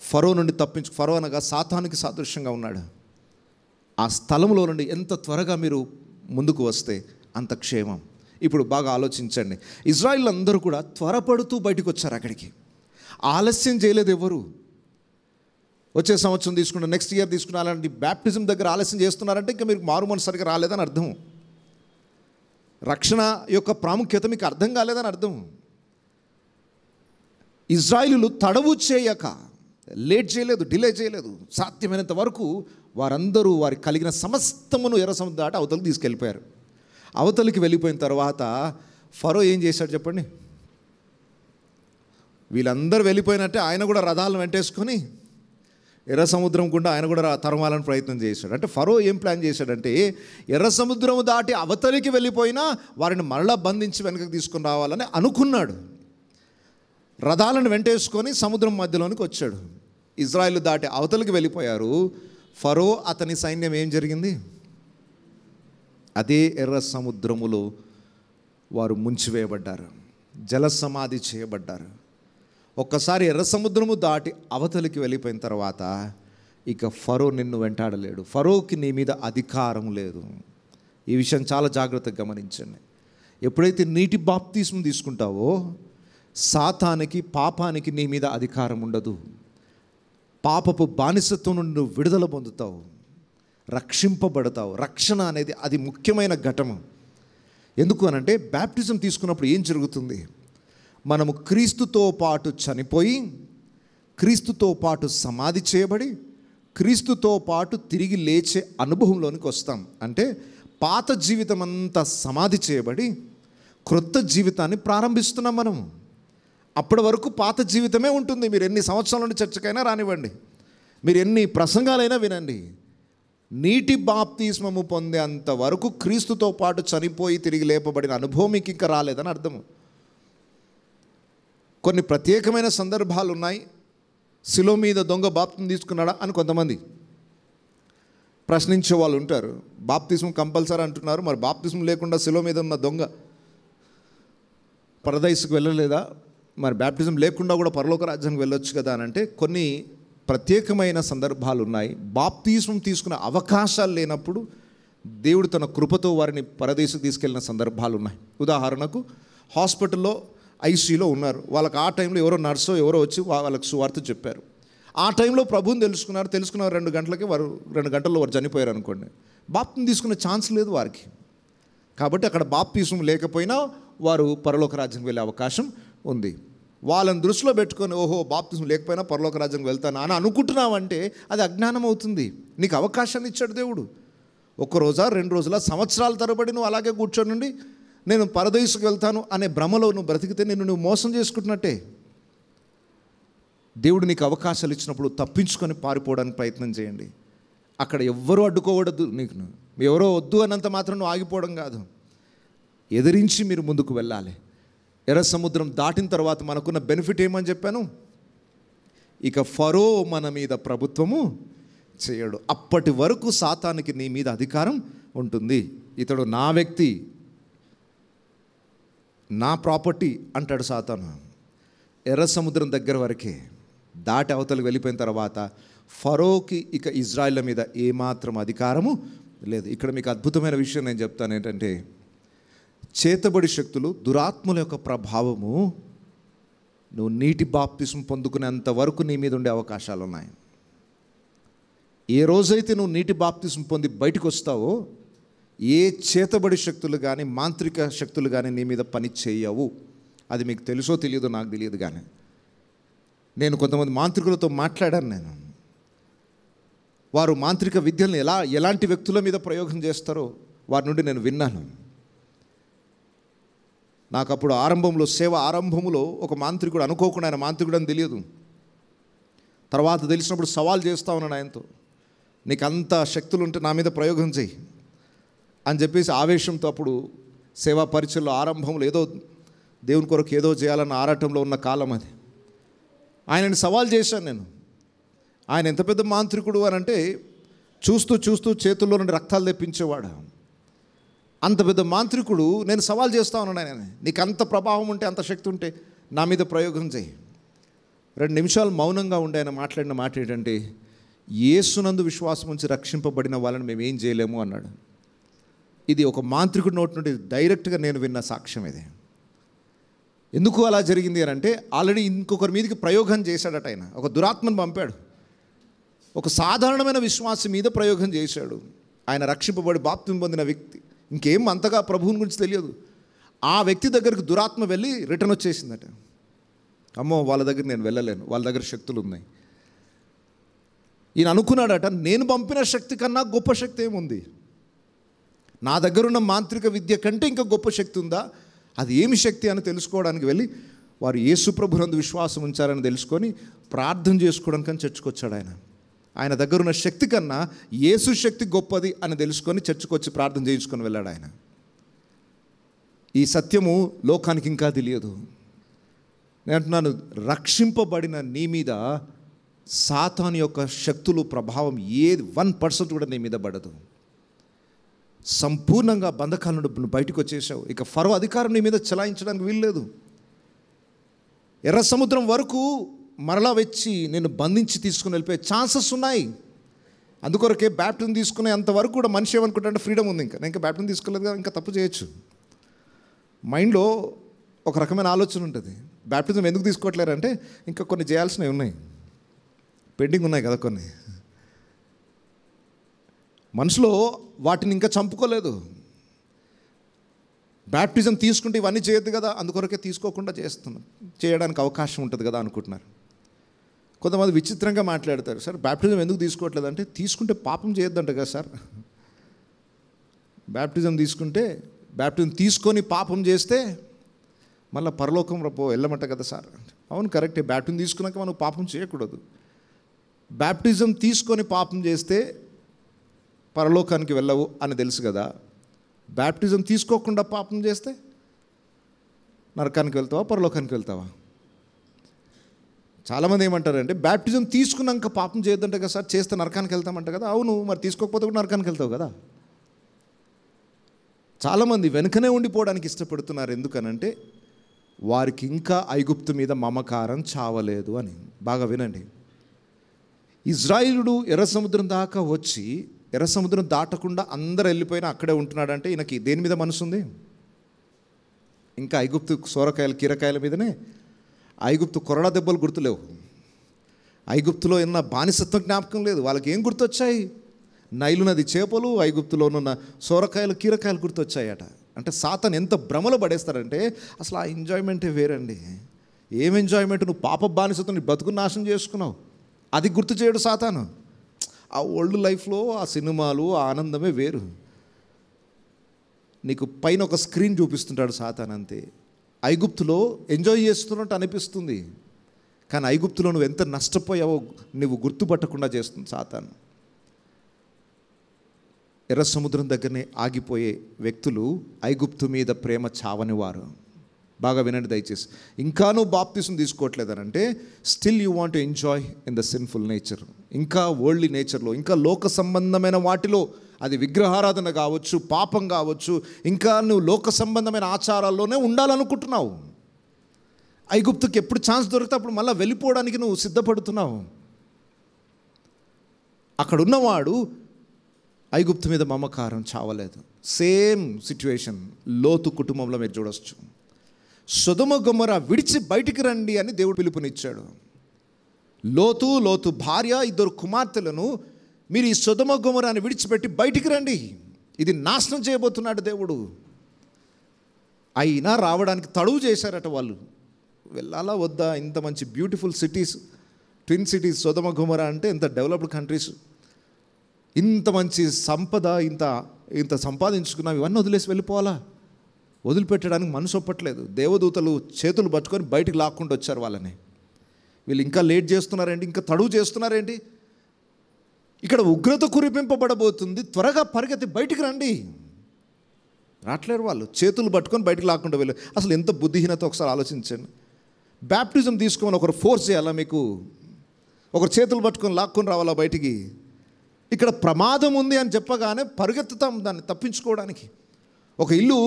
ఫరో నుండి ఫరో అనగా సాతానికి సాదృశ్యంగా ఉన్నాడు. ఆ స్థలంలో నుండి ఎంత త్వరగా మీరు ముందుకు వస్తే అంత క్షేమం. ఇప్పుడు బాగా ఆలోచించండి. ఇజ్రాయిల్ అందరూ కూడా త్వరపడుతూ బయటకు వచ్చారు. అక్కడికి ఆలస్యం చేయలేదు ఎవరు. వచ్చే సంవత్సరం తీసుకున్న, నెక్స్ట్ ఇయర్ తీసుకున్న, అలాంటి బ్యాప్టిజం దగ్గర ఆలస్యం చేస్తున్నారంటే ఇంకా మీరు మారు మనసు సరిగా రాలేదని అర్థం. రక్షణ యొక్క ప్రాముఖ్యత మీకు అర్థం కాలేదని అర్థం. ఇజ్రాయిలు తడవు చేయక, లేట్ చేయలేదు, డిలే చేయలేదు. సాధ్యమైనంత వరకు వారందరూ వారికి కలిగిన సమస్తమును ఎర్ర సముద్రం దాటి అవతలకు తీసుకెళ్ళిపోయారు. అవతలికి వెళ్ళిపోయిన తర్వాత ఫరో ఏం చేశాడు చెప్పండి? వీళ్ళందరూ వెళ్ళిపోయినట్టే ఆయన కూడా రథాలను వెంటేసుకొని ఎర్ర సముద్రం గుండా ఆయన కూడా తరమాలని ప్రయత్నం చేశాడు. అంటే ఫరో ఏం ప్లాన్ చేశాడంటే, ఎర్ర సముద్రం దాటి అవతలికి వెళ్ళిపోయినా వారిని మరలా బంధించి వెనకకి తీసుకొని రావాలని అనుకున్నాడు. రథాలను వెంటేసుకొని సముద్రం మధ్యలోనికి వచ్చాడు. ఇజ్రాయిల్ దాటి అవతలికి వెళ్ళిపోయారు. ఫరో అతని సైన్యం ఏం జరిగింది? అదే ఎర్ర సముద్రములో వారు ముంచివేయబడ్డారు, జల సమాధి చేయబడ్డారు. ఒక్కసారి ఎర్ర సముద్రము దాటి అవతలికి వెళ్ళిపోయిన తర్వాత ఇక ఫరో నిన్ను వెంటాడలేడు. ఫరోకి నీ మీద అధికారం లేదు. ఈ విషయం చాలా జాగ్రత్తగా గమనించండి. ఎప్పుడైతే నీటి బాప్తిస్మం తీసుకుంటావో సాతానికి, పాపానికి నీ మీద అధికారం ఉండదు. పాపపు బానిసత్వం నుండి నువ్వు విడుదల పొందుతావు, రక్షింపబడతావు. రక్షణ అనేది అది ముఖ్యమైన ఘటము. ఎందుకు అనంటే, బ్యాప్టిజం తీసుకున్నప్పుడు ఏం జరుగుతుంది? మనము క్రీస్తుతో పాటు చనిపోయి, క్రీస్తుతో పాటు సమాధి చేయబడి, క్రీస్తుతో పాటు తిరిగి లేచే అనుభవంలోనికి వస్తాం. అంటే పాత జీవితం అంతా సమాధి చేయబడి క్రొత్త జీవితాన్ని ప్రారంభిస్తున్నాం మనం. అప్పటి వరకు పాత జీవితమే ఉంటుంది. మీరు ఎన్ని సంవత్సరాల నుండి చర్చకైనా రానివ్వండి, మీరు ఎన్ని ప్రసంగాలైనా వినండి, నీటి బాప్తిస్మము పొందే అంతవరకు క్రీస్తుతో పాటు చనిపోయి తిరిగి లేపబడిన అనుభవం మీకు ఇంకా రాలేదని అర్థము. కొన్ని ప్రత్యేకమైన సందర్భాలు ఉన్నాయి. శిలువ మీద దొంగ బాప్తిసం తీసుకున్నాడా అని కొంతమంది ప్రశ్నించే వాళ్ళు ఉంటారు. బాప్తిసం కంపల్సరీ అంటున్నారు, మరి బాప్తిసం లేకుండా శిలువ మీద ఉన్న దొంగ పరదైసుకు వెళ్ళలేదా? మరి బాప్టిజం లేకుండా కూడా పరలోక రాజ్యానికి వెళ్ళొచ్చు కదా అని అంటే, కొన్ని ప్రత్యేకమైన సందర్భాలు ఉన్నాయి. బాప్తిసం తీసుకునే అవకాశాలు లేనప్పుడు దేవుడు తన కృపతో వారిని పరదేశకు తీసుకెళ్ళిన సందర్భాలు ఉన్నాయి. ఉదాహరణకు హాస్పిటల్లో ఐసీయూలో ఉన్నారు. వాళ్ళకి ఆ టైంలో ఎవరో నర్సో ఎవరో వచ్చి వాళ్ళకి సువార్త చెప్పారు. ఆ టైంలో ప్రభువుని తెలుసుకున్నారు. 2 గంటలకి వారు 2 గంటల్లో వారు చనిపోయారు అనుకోండి. బాప్తిసం తీసుకునే ఛాన్స్ లేదు వారికి. కాబట్టి అక్కడ బాప్తిసం లేకపోయినా వారు పరలోక రాజ్యానికి వెళ్ళే అవకాశం ఉంది. వాళ్ళని దృష్టిలో పెట్టుకొని ఓహో బాప్తిసం లేకపోయినా పరలోక రాజ్యానికి వెళ్తాను అని అనుకుంటున్నావంటే అది అజ్ఞానం అవుతుంది. నీకు అవకాశాన్ని ఇచ్చాడు దేవుడు. 1 రోజా 2 రోజుల సంవత్సరాల తరబడి నువ్వు అలాగే కూర్చొని నుండి నేను పరదేశకు వెళ్తాను అనే భ్రమలో నువ్వు బ్రతికితే నువ్వు మోసం చేసుకుంటున్నట్టే. దేవుడు నీకు అవకాశాలు ఇచ్చినప్పుడు తప్పించుకొని పారిపోవడానికి ప్రయత్నం చేయండి. అక్కడ ఎవ్వరూ అడ్డుకోవద్దు. నీకు ఎవరో వద్దు అన్నంత మాత్రం నువ్వు ఆగిపోవడం కాదు, ఎదిరించి మీరు ముందుకు వెళ్ళాలి. ఎర్ర సముద్రం దాటిన తర్వాత మనకున్న బెనిఫిట్ ఏమని చెప్పాను? ఇక ఫరో మన మీద ప్రభుత్వము చేయడు. అప్పటి వరకు సాతానికి నీ మీద అధికారం ఉంటుంది. ఇతడు నా వ్యక్తి, నా ప్రాపర్టీ అంటాడు సాతాను. ఎర్ర సముద్రం దగ్గర వరకే, దాటి అవతలకు వెళ్ళిపోయిన తర్వాత ఫరోకి ఇక ఇజ్రాయిల్ మీద ఏమాత్రం అధికారము లేదు. ఇక్కడ మీకు అద్భుతమైన విషయం నేను చెప్తాను ఏంటంటే, చేతబడి శక్తులు, దురాత్మల యొక్క ప్రభావము నువ్వు నీటి బాప్తిసం పొందుకునేంత వరకు నీ మీద ఉండే అవకాశాలు ఉన్నాయి. ఏ రోజైతే నువ్వు నీటి బాప్తిసం పొంది బయటకు వస్తావో ఏ చేతబడి శక్తులు కానీ మాంత్రిక శక్తులు కానీ నీ మీద పని చేయవు. అది మీకు తెలుసో తెలియదో నాకు తెలియదు, కానీ నేను కొంతమంది మాంత్రికులతో మాట్లాడాను. వారు మాంత్రిక విద్యలను ఎలాంటి వ్యక్తుల మీద ప్రయోగం చేస్తారో వారి నుండి నేను విన్నాను. నాకు అప్పుడు ఆరంభంలో, సేవ ఆరంభంలో ఒక మాంత్రికుడు, అనుకోకుండా ఆయన మాంత్రికుడు అని తెలియదు, తర్వాత తెలిసినప్పుడు సవాల్ చేస్తా ఉన్నాను ఆయనతో, నీకు అంత శక్తులు ఉంటే నా మీద ప్రయోగం చేయి అని చెప్పేసి ఆవేశంతో, అప్పుడు సేవా పరిచయంలో ఆరంభంలో ఏదో దేవుని కొరకు ఏదో చేయాలన్న ఆరాటంలో ఉన్న కాలం అది. ఆయనని సవాల్ చేశాను నేను. ఆయన ఎంత పెద్ద మాంత్రికుడు అని అంటే, చూస్తూ చూస్తూ చేతుల్లో నుండి రక్తాలు తెప్పించేవాడు. అంత పెద్ద మాంత్రికుడు నేను సవాల్ చేస్తా ఉన్నాను ఆయన, నీకు అంత ప్రభావం ఉంటే, అంత శక్తి ఉంటే నా మీద ప్రయోగం చేయి. 2 నిమిషాలు మౌనంగా ఉండి ఆయన మాట్లాడిన మాట ఏంటంటే, యేసునందు విశ్వాసం ఉంచి రక్షింపబడిన వాళ్ళని మేము ఏం చేయలేము అన్నాడు. ఇది ఒక మాంత్రికుడి నోటి నుండి డైరెక్ట్గా నేను విన్న సాక్ష్యం ఇది. ఎందుకు అలా జరిగింది అని అంటే, ఆల్రెడీ ఇంకొకరి మీదకి ప్రయోగం చేశాడట ఆయన. ఒక దురాత్మను పంపాడు, ఒక సాధారణమైన విశ్వాసం మీద ప్రయోగం చేశాడు. ఆయన రక్షింపబడి బాప్తిసం పొందిన వ్యక్తి, ఇంకేం అంతగా ప్రభువుని గురించి తెలియదు. ఆ వ్యక్తి దగ్గరికి దురాత్మ వెళ్ళి రిటర్న్ వచ్చేసిందట. అమ్మో వాళ్ళ దగ్గర నేను వెళ్ళలేను, వాళ్ళ దగ్గర శక్తులు ఉన్నాయి. ఈయన అనుకున్నాడట, నేను పంపిన శక్తి కన్నా గొప్ప శక్తి ఏముంది, నా దగ్గరున్న మాంత్రిక విద్య కంటే ఇంకా గొప్ప శక్తి ఉందా, అది ఏమి శక్తి అని తెలుసుకోవడానికి వెళ్ళి వారు యేసు ప్రభునందు విశ్వాసం ఉంచారని తెలుసుకొని ప్రార్థన చేసుకోవడానికని చర్చకొచ్చాడు ఆయన. ఆయన దగ్గర ఉన్న శక్తి కన్నా యేసు శక్తి గొప్పది అని తెలుసుకొని చర్చకొచ్చి ప్రార్థన చేయించుకొని వెళ్ళాడు ఆయన. ఈ సత్యము లోకానికి ఇంకా తెలియదు. నేను అంటున్నాను, రక్షింపబడిన నీ మీద సాతాను యొక్క శక్తులు ప్రభావం 1% కూడా నీ మీద పడదు. సంపూర్ణంగా బంధకాల నుండి బయటకు వచ్చేసావు. ఇక ఫరో అధికారం నీ మీద చలాయించడానికి వీల్లేదు. ఎర్ర సముద్రం వరకు మరలా వచ్చి నేను బంధించి తీసుకుని వెళ్ళిపోయే ఛాన్సెస్ ఉన్నాయి. అందుకొరకే బ్యాప్టిజం తీసుకునే అంతవరకు కూడా మనిషి ఏమనుకుంటాడంటే ఫ్రీడమ్ ఉంది, ఇంకా నేను ఇంకా బ్యాప్టిజం తీసుకోలేదు కదా, ఇంకా తప్పు చేయొచ్చు. మైండ్లో ఒక రకమైన ఆలోచన ఉంటుంది. బ్యాప్టిజం ఎందుకు తీసుకోవట్లేరంటే ఇంకా కొన్ని చేయాల్సినవి ఉన్నాయి, పెండింగ్ ఉన్నాయి కదా కొన్ని. మనసులో వాటిని ఇంకా చంపుకోలేదు. బ్యాప్టిజం తీసుకుంటే ఇవన్నీ చేయొద్దు కదా, అందుకొరకే తీసుకోకుండా చేయడానికి అవకాశం ఉంటుంది కదా అనుకుంటున్నారు. కొంతమంది విచిత్రంగా మాట్లాడతారు, సార్ బ్యాప్టిజం ఎందుకు తీసుకోవట్లేదు అంటే, తీసుకుంటే పాపం చేయొద్దంట కదా సార్. బ్యాప్టిజం తీసుకొని పాపం చేస్తే మళ్ళీ పరలోకం వెళ్ళమంట కదా సార్. అవును కరెక్టే, బ్యాప్టిజం తీసుకున్నాక మనం పాపం చేయకూడదు. బ్యాప్టిజం తీసుకొని పాపం చేస్తే పరలోకానికి వెళ్ళవు అని తెలుసు కదా. బ్యాప్టిజం తీసుకోకుండా పాపం చేస్తే నరకానికి వెళ్తావా, పరలోకానికి వెళ్తావా? చాలామంది ఏమంటారంటే బ్యాప్టిజం తీసుకున్నాక పాపం చేయొద్దంటే కదా సార్, చేస్తే నరకానికి వెళ్తామంట కదా. అవును, మరి తీసుకోకపోతే కూడా నరకానికి వెళ్తావు కదా. చాలామంది వెనుకనే ఉండిపోవడానికి ఇష్టపడుతున్నారు. ఎందుకనంటే వారికి ఇంకా ఐగుప్తు మీద మమకారం చావలేదు అని. బాగా వినండి, ఇజ్రాయిలుడు ఎర్ర సముద్రం దాకా వచ్చి ఎర్ర సముద్రం దాటకుండా అందరు వెళ్ళిపోయినా అక్కడే ఉంటున్నాడంటే ఈయనకి దేని మీద మనసు ఉంది? ఇంకా ఐగుప్తు సొరకాయలు కీరకాయల మీదనే. ఐగుప్తు కొరడా దెబ్బలు గుర్తులేవు, ఐగుప్తులో ఉన్న బానిసత్వం జ్ఞాపకం లేదు. వాళ్ళకి ఏం గుర్తొచ్చాయి? నైలు నది చేపలు, ఐగుప్తులోనున్న సొరకాయలు కీరకాయలు గుర్తొచ్చాయట. అంటే సాతాను ఎంత భ్రమలో పడేస్తారంటే అసలు ఆ ఎంజాయ్మెంటే వేరండి. ఏం ఎంజాయ్మెంట్? నువ్వు పాప బానిసత్వం నీ బతుకు నాశనం చేసుకున్నావు, అది గుర్తు చేయడు సాతాను. ఆ ఓల్డ్ లైఫ్లో ఆ సినిమాలు ఆ ఆనందమే వేరు. నీకు పైన ఒక స్క్రీన్ చూపిస్తుంటాడు సాతాను, అంతే. ఐగుప్తులో ఎంజాయ్ చేస్తున్నట్టు అనిపిస్తుంది, కానీ ఐగుప్తులో నువ్వు ఎంత నష్టపోయావో నువ్వు గుర్తుపట్టకుండా చేస్తుంది సాతాను. ఎర్ర సముద్రం దగ్గరనే ఆగిపోయే వ్యక్తులు ఐగుప్తు మీద ప్రేమ చావని వారు. బాగా వినండి దయచేసి. ఇంకా నువ్వు బాప్తిసం తీసుకోవట్లేదనంటే still you want to enjoy in the sinful nature, ఇంకా వరల్డ్లీ నేచర్లో, ఇంకా లోక సంబంధమైన వాటిలో, అది విగ్రహారాధన కావచ్చు, పాపం కావచ్చు, ఇంకా నువ్వు లోక సంబంధమైన ఆచారాల్లోనే ఉండాలనుకుంటున్నావు. ఐగుప్తుకి ఎప్పుడు ఛాన్స్ దొరికితే అప్పుడు మళ్ళీ వెళ్ళిపోవడానికి నువ్వు సిద్ధపడుతున్నావు. అక్కడ ఉన్నవాడు ఐగుప్తు మీద మమకారం చావలేదు. సేమ్ సిచ్యువేషన్ లోతు కుటుంబంలో మీరు చూడవచ్చు. సొదొమ గొమొర్రా విడిచి బయటికి రండి అని దేవుడు పిలుపునిచ్చాడు. లోతు భార్య, 2 కుమార్తెలను మీరు ఈ సొదొమ గొమొర్రాని విడిచిపెట్టి బయటికి రండి, ఇది నాశనం చేయబోతున్నాడు దేవుడు. అయినా రావడానికి తడువు చేశారట వాళ్ళు. వెళ్ళాలా వద్దా? ఇంత మంచి బ్యూటిఫుల్ సిటీస్, ట్విన్ సిటీస్ సొదొమ గొమొర్రా అంటే ఎంత డెవలప్డ్ కంట్రీస్, ఇంత మంచి సంపద, ఇంత సంపాదించుకున్నాం, ఇవన్నీ వదిలేసి వెళ్ళిపోవాలా? వదిలిపెట్టడానికి మనసు ఒప్పట్లేదు. దేవదూతలు చేతులు పట్టుకొని బయటికి లాక్కుండా వచ్చారు వాళ్ళని. వీళ్ళు ఇంకా లేట్ చేస్తున్నారేంటి, ఇంకా తడువు చేస్తున్నారేంటి? ఇక్కడ ఉగ్రత కురిపింపబడబోతుంది, త్వరగా పరిగెత్తి బయటికి రండి. రావట్లేరు వాళ్ళు, చేతులు పట్టుకొని బయటికి లాక్కుండా వెళ్ళి. అసలు ఎంత బుద్ధిహీనత ఒకసారి ఆలోచించండి. బ్యాప్టిజం తీసుకోమని ఒకరు ఫోర్స్ చేయాలా మీకు? ఒకరు చేతులు పట్టుకొని లాక్కొని రావాలా బయటికి? ఇక్కడ ప్రమాదం ఉంది అని చెప్పగానే పరిగెత్తుతాం దాన్ని తప్పించుకోవడానికి. ఒక ఇల్లు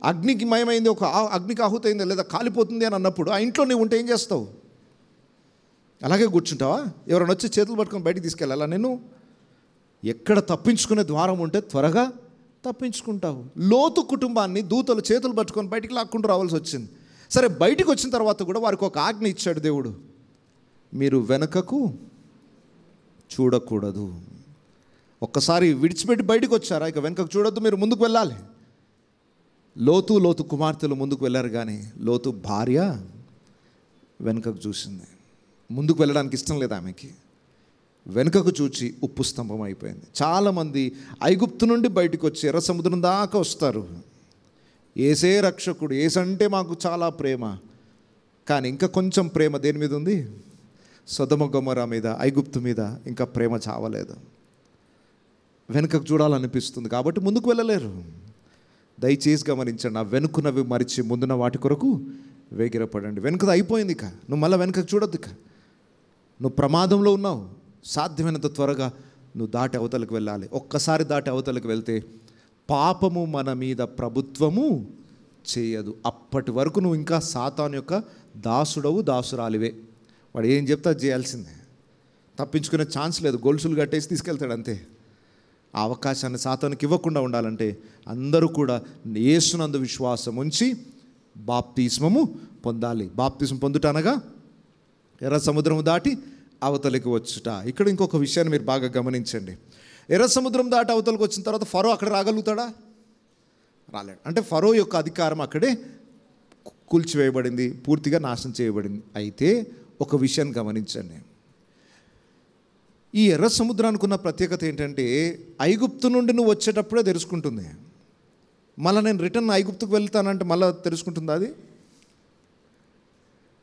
అగ్నికి మయమైంది, ఒక అగ్నికి ఆహుతైంది, లేదా కాలిపోతుంది అని అన్నప్పుడు ఆ ఇంట్లో నువ్వు ఉంటే ఏం చేస్తావు? అలాగే కూర్చుంటావా? ఎవరైనా వచ్చి చేతులు పట్టుకొని బయటికి తీసుకెళ్ళాలా? నేను ఎక్కడ తప్పించుకునే ద్వారం ఉంటే త్వరగా తప్పించుకుంటావు. లోతు కుటుంబాన్ని దూతలు చేతులు పట్టుకొని బయటికి లాక్కుంటూ రావాల్సి వచ్చింది. సరే, బయటికి వచ్చిన తర్వాత కూడా వారికి ఒక ఆజ్ఞ ఇచ్చాడు దేవుడు, మీరు వెనకకు చూడకూడదు. ఒక్కసారి విడిచిపెట్టి బయటకు వచ్చారా, ఇక వెనకకు చూడొద్దు, మీరు ముందుకు వెళ్ళాలి. లోతు కుమార్తెలు ముందుకు వెళ్ళారు, కానీ లోతు భార్య వెనుకకు చూసింది. ముందుకు వెళ్ళడానికి ఇష్టం లేదు ఆమెకి. వెనుకకు చూచి ఉప్పు స్తంభం అయిపోయింది. చాలామంది ఐగుప్తు నుండి బయటకు వచ్చి ఎర్ర సముద్రం దాకా వస్తారు. ఏసే రక్షకుడు, ఏసంటే మాకు చాలా ప్రేమ, కానీ ఇంకా కొంచెం ప్రేమ దేని మీద ఉంది? సొదొమ గొమొర్రా మీద, ఐగుప్తు మీద ఇంకా ప్రేమ చావలేదు. వెనుకకు చూడాలనిపిస్తుంది కాబట్టి ముందుకు వెళ్ళలేరు. దయచేసి గమనించండి, ఆ వెనుకున్నవి మరిచి ముందున్న వాటి కొరకు వేగిరపడండి. వెనుకది అయిపోయింది, ఇక నువ్వు మళ్ళీ వెనుకకు చూడొద్దు. ఇక నువ్వు ప్రమాదంలో ఉన్నావు, సాధ్యమైనంత త్వరగా నువ్వు దాటి అవతలకు వెళ్ళాలి. ఒక్కసారి దాటి అవతలకు వెళ్తే పాపము మన మీద ప్రభుత్వము చేయదు. అప్పటి వరకు నువ్వు ఇంకా సాతాను యొక్క దాసుడవు, దాసురాలివే. వాడు ఏం చెప్తా చేయాల్సిందే, తప్పించుకునే ఛాన్స్ లేదు. గొలుసులు కట్టేసి తీసుకెళ్తాడు అంతే. ఆ అవకాశాన్ని సాతానుకి ఇవ్వకుండా ఉండాలంటే అందరూ కూడా యేసునందు విశ్వాసం ఉంచి బాప్తిస్మము పొందాలి. బాప్తిస్మం పొందుట అనగా ఎర్ర సముద్రం దాటి అవతలికి వచ్చుట. ఇక్కడ ఇంకొక విషయాన్ని మీరు బాగా గమనించండి. ఎర్ర సముద్రం దాటి అవతలికి వచ్చిన తర్వాత ఫరో అక్కడ రాగలుగుతాడా? రాలేడు. అంటే ఫరో యొక్క అధికారం అక్కడే కూల్చివేయబడింది, పూర్తిగా నాశనం చేయబడింది. అయితే ఒక విషయాన్ని గమనించండి, ఈ ఎర్ర సముద్రానికి ఉన్న ప్రత్యేకత ఏంటంటే ఐగుప్తు నుండి నువ్వు వచ్చేటప్పుడే తెరుచుకుంటుంది. మళ్ళీ నేను రిటర్న్ ఐగుప్తుకు వెళ్తానంటే మళ్ళీ తెరుచుకుంటుందా? అది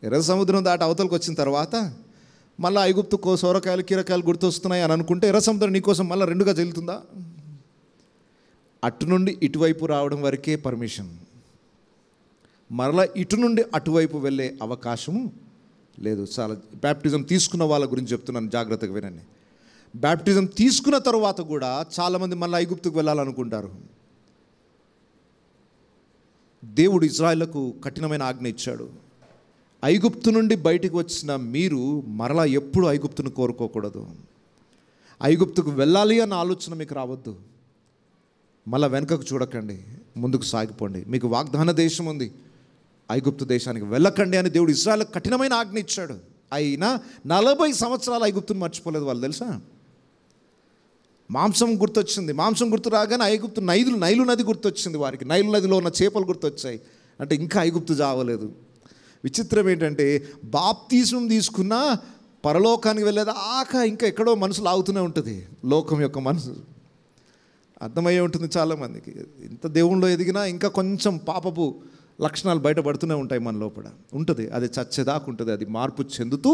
ఎర్ర సముద్రం దాటి అవతలకు వచ్చిన తర్వాత మళ్ళీ ఐగుప్తుకు సొరకాయలు కీరకాయలు గుర్తొస్తున్నాయి అని అనుకుంటే ఎర్ర సముద్రం నీకోసం మళ్ళీ రెండుగా చెల్లుతుందా? అటు నుండి ఇటువైపు రావడం వరకే పర్మిషన్, మరలా ఇటు నుండి అటువైపు వెళ్ళే అవకాశము లేదు. చాలా బ్యాప్టిజం తీసుకున్న వాళ్ళ గురించి చెప్తున్నాను, జాగ్రత్తగా వినండి. బ్యాప్టిజం తీసుకున్న తర్వాత కూడా చాలామంది మళ్ళీ ఐగుప్తుకు వెళ్ళాలనుకుంటారు. దేవుడు ఇజ్రాయేలుకు కఠినమైన ఆజ్ఞ ఇచ్చాడు. ఐగుప్తు నుండి బయటికి వచ్చిన మీరు మరలా ఎప్పుడు ఐగుప్తును కోరుకోకూడదు. ఐగుప్తుకు వెళ్ళాలి అన్న ఆలోచన మీకు రావద్దు. మళ్ళీ వెనుకకు చూడకండి, ముందుకు సాగిపోండి. మీకు వాగ్దాన దేశం ఉంది, ఐగుప్తు దేశానికి వెళ్ళకండి అని దేవుడు ఇజ్రాయేలుకు కఠినమైన ఆజ్ఞ ఇచ్చాడు. అయినా 40 సంవత్సరాలు ఐగుప్తును మర్చిపోలేదు వాళ్ళు, తెలుసా? మాంసం గుర్తొచ్చింది. మాంసం గుర్తు రాగానే ఐగుప్తు నైలు నది గుర్తొచ్చింది వారికి. నైలు నదిలో ఉన్న చేపలు గుర్తొచ్చాయి. అంటే ఇంకా ఐగుప్తు జావలేదు. విచిత్రం ఏంటంటే బాప్తిస్మం తీసుకున్న పరలోకానికి వెళ్ళేదాకా ఇంకా ఎక్కడో మనసు లాగుతూనే ఉంటుంది, లోకం యొక్క మనసు. అర్థమయ్యే ఉంటుంది చాలామందికి. ఇంత దేవుళ్ళలో ఎదిగినా ఇంకా కొంచెం పాపపు లక్షణాలు బయటపడుతూనే ఉంటాయి మన లోపల. ఉంటుంది, అది చచ్చేదాకా ఉంటుంది. అది మార్పు చెందుతూ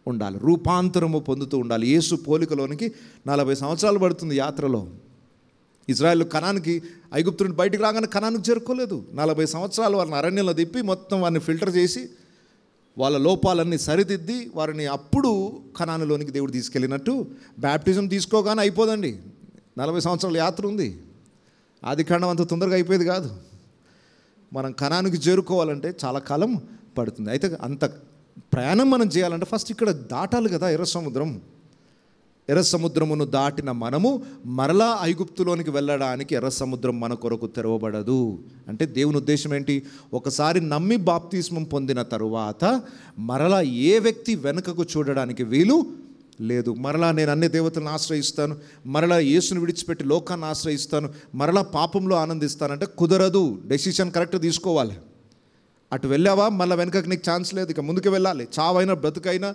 ఉండాలి, రూపాంతరము పొందుతూ ఉండాలి. యేసు పోలికలోనికి 40 సంవత్సరాలు పడుతుంది యాత్రలో. ఇజ్రాయెల్ కనానికి, ఐగుప్తు నుండి బయటికి రాగానే కనానికి చేరుకోలేదు. 40 సంవత్సరాలు వాళ్ళని అరణ్యంలో తిప్పి మొత్తం వారిని ఫిల్టర్ చేసి వాళ్ళ లోపాలన్నీ సరిదిద్ది వారిని అప్పుడు కనానులోనికి దేవుడు తీసుకెళ్ళినట్టు బ్యాప్టిజం తీసుకోగానే అయిపోదండి. 40 సంవత్సరాల యాత్ర ఉంది. ఆదికాండం అంత తొందరగా అయిపోయేది కాదు. మనం కనానికి చేరుకోవాలంటే చాలా కాలం పడుతుంది. అయితే అంత ప్రయాణం మనం చేయాలంటే ఫస్ట్ ఇక్కడ దాటాలి కదా ఎర్ర సముద్రం. ఎర్ర సముద్రమును దాటిన మనము మరలా ఐగుప్తులోనికి వెళ్ళడానికి ఎర్ర సముద్రం మన కొరకు తెరవబడదు. అంటే దేవుని ఉద్దేశం ఏంటి? ఒకసారి నమ్మి బాప్తిస్మం పొందిన తరువాత మరలా ఏ వ్యక్తి వెనుకకు చూడడానికి వీలు లేదు. మరలా నేను అన్ని దేవతలను ఆశ్రయిస్తాను, మరలా యేసును విడిచిపెట్టి లోకాన్ని ఆశ్రయిస్తాను, మరలా పాపంలో ఆనందిస్తానంటే కుదరదు. డెసిషన్ కరెక్ట్ తీసుకోవాలి. అటు వెళ్ళావా మళ్ళీ వెనుకకి నీకు ఛాన్స్ లేదు. ఇక ముందుకు వెళ్ళాలి. చావైనా బ్రతుకైనా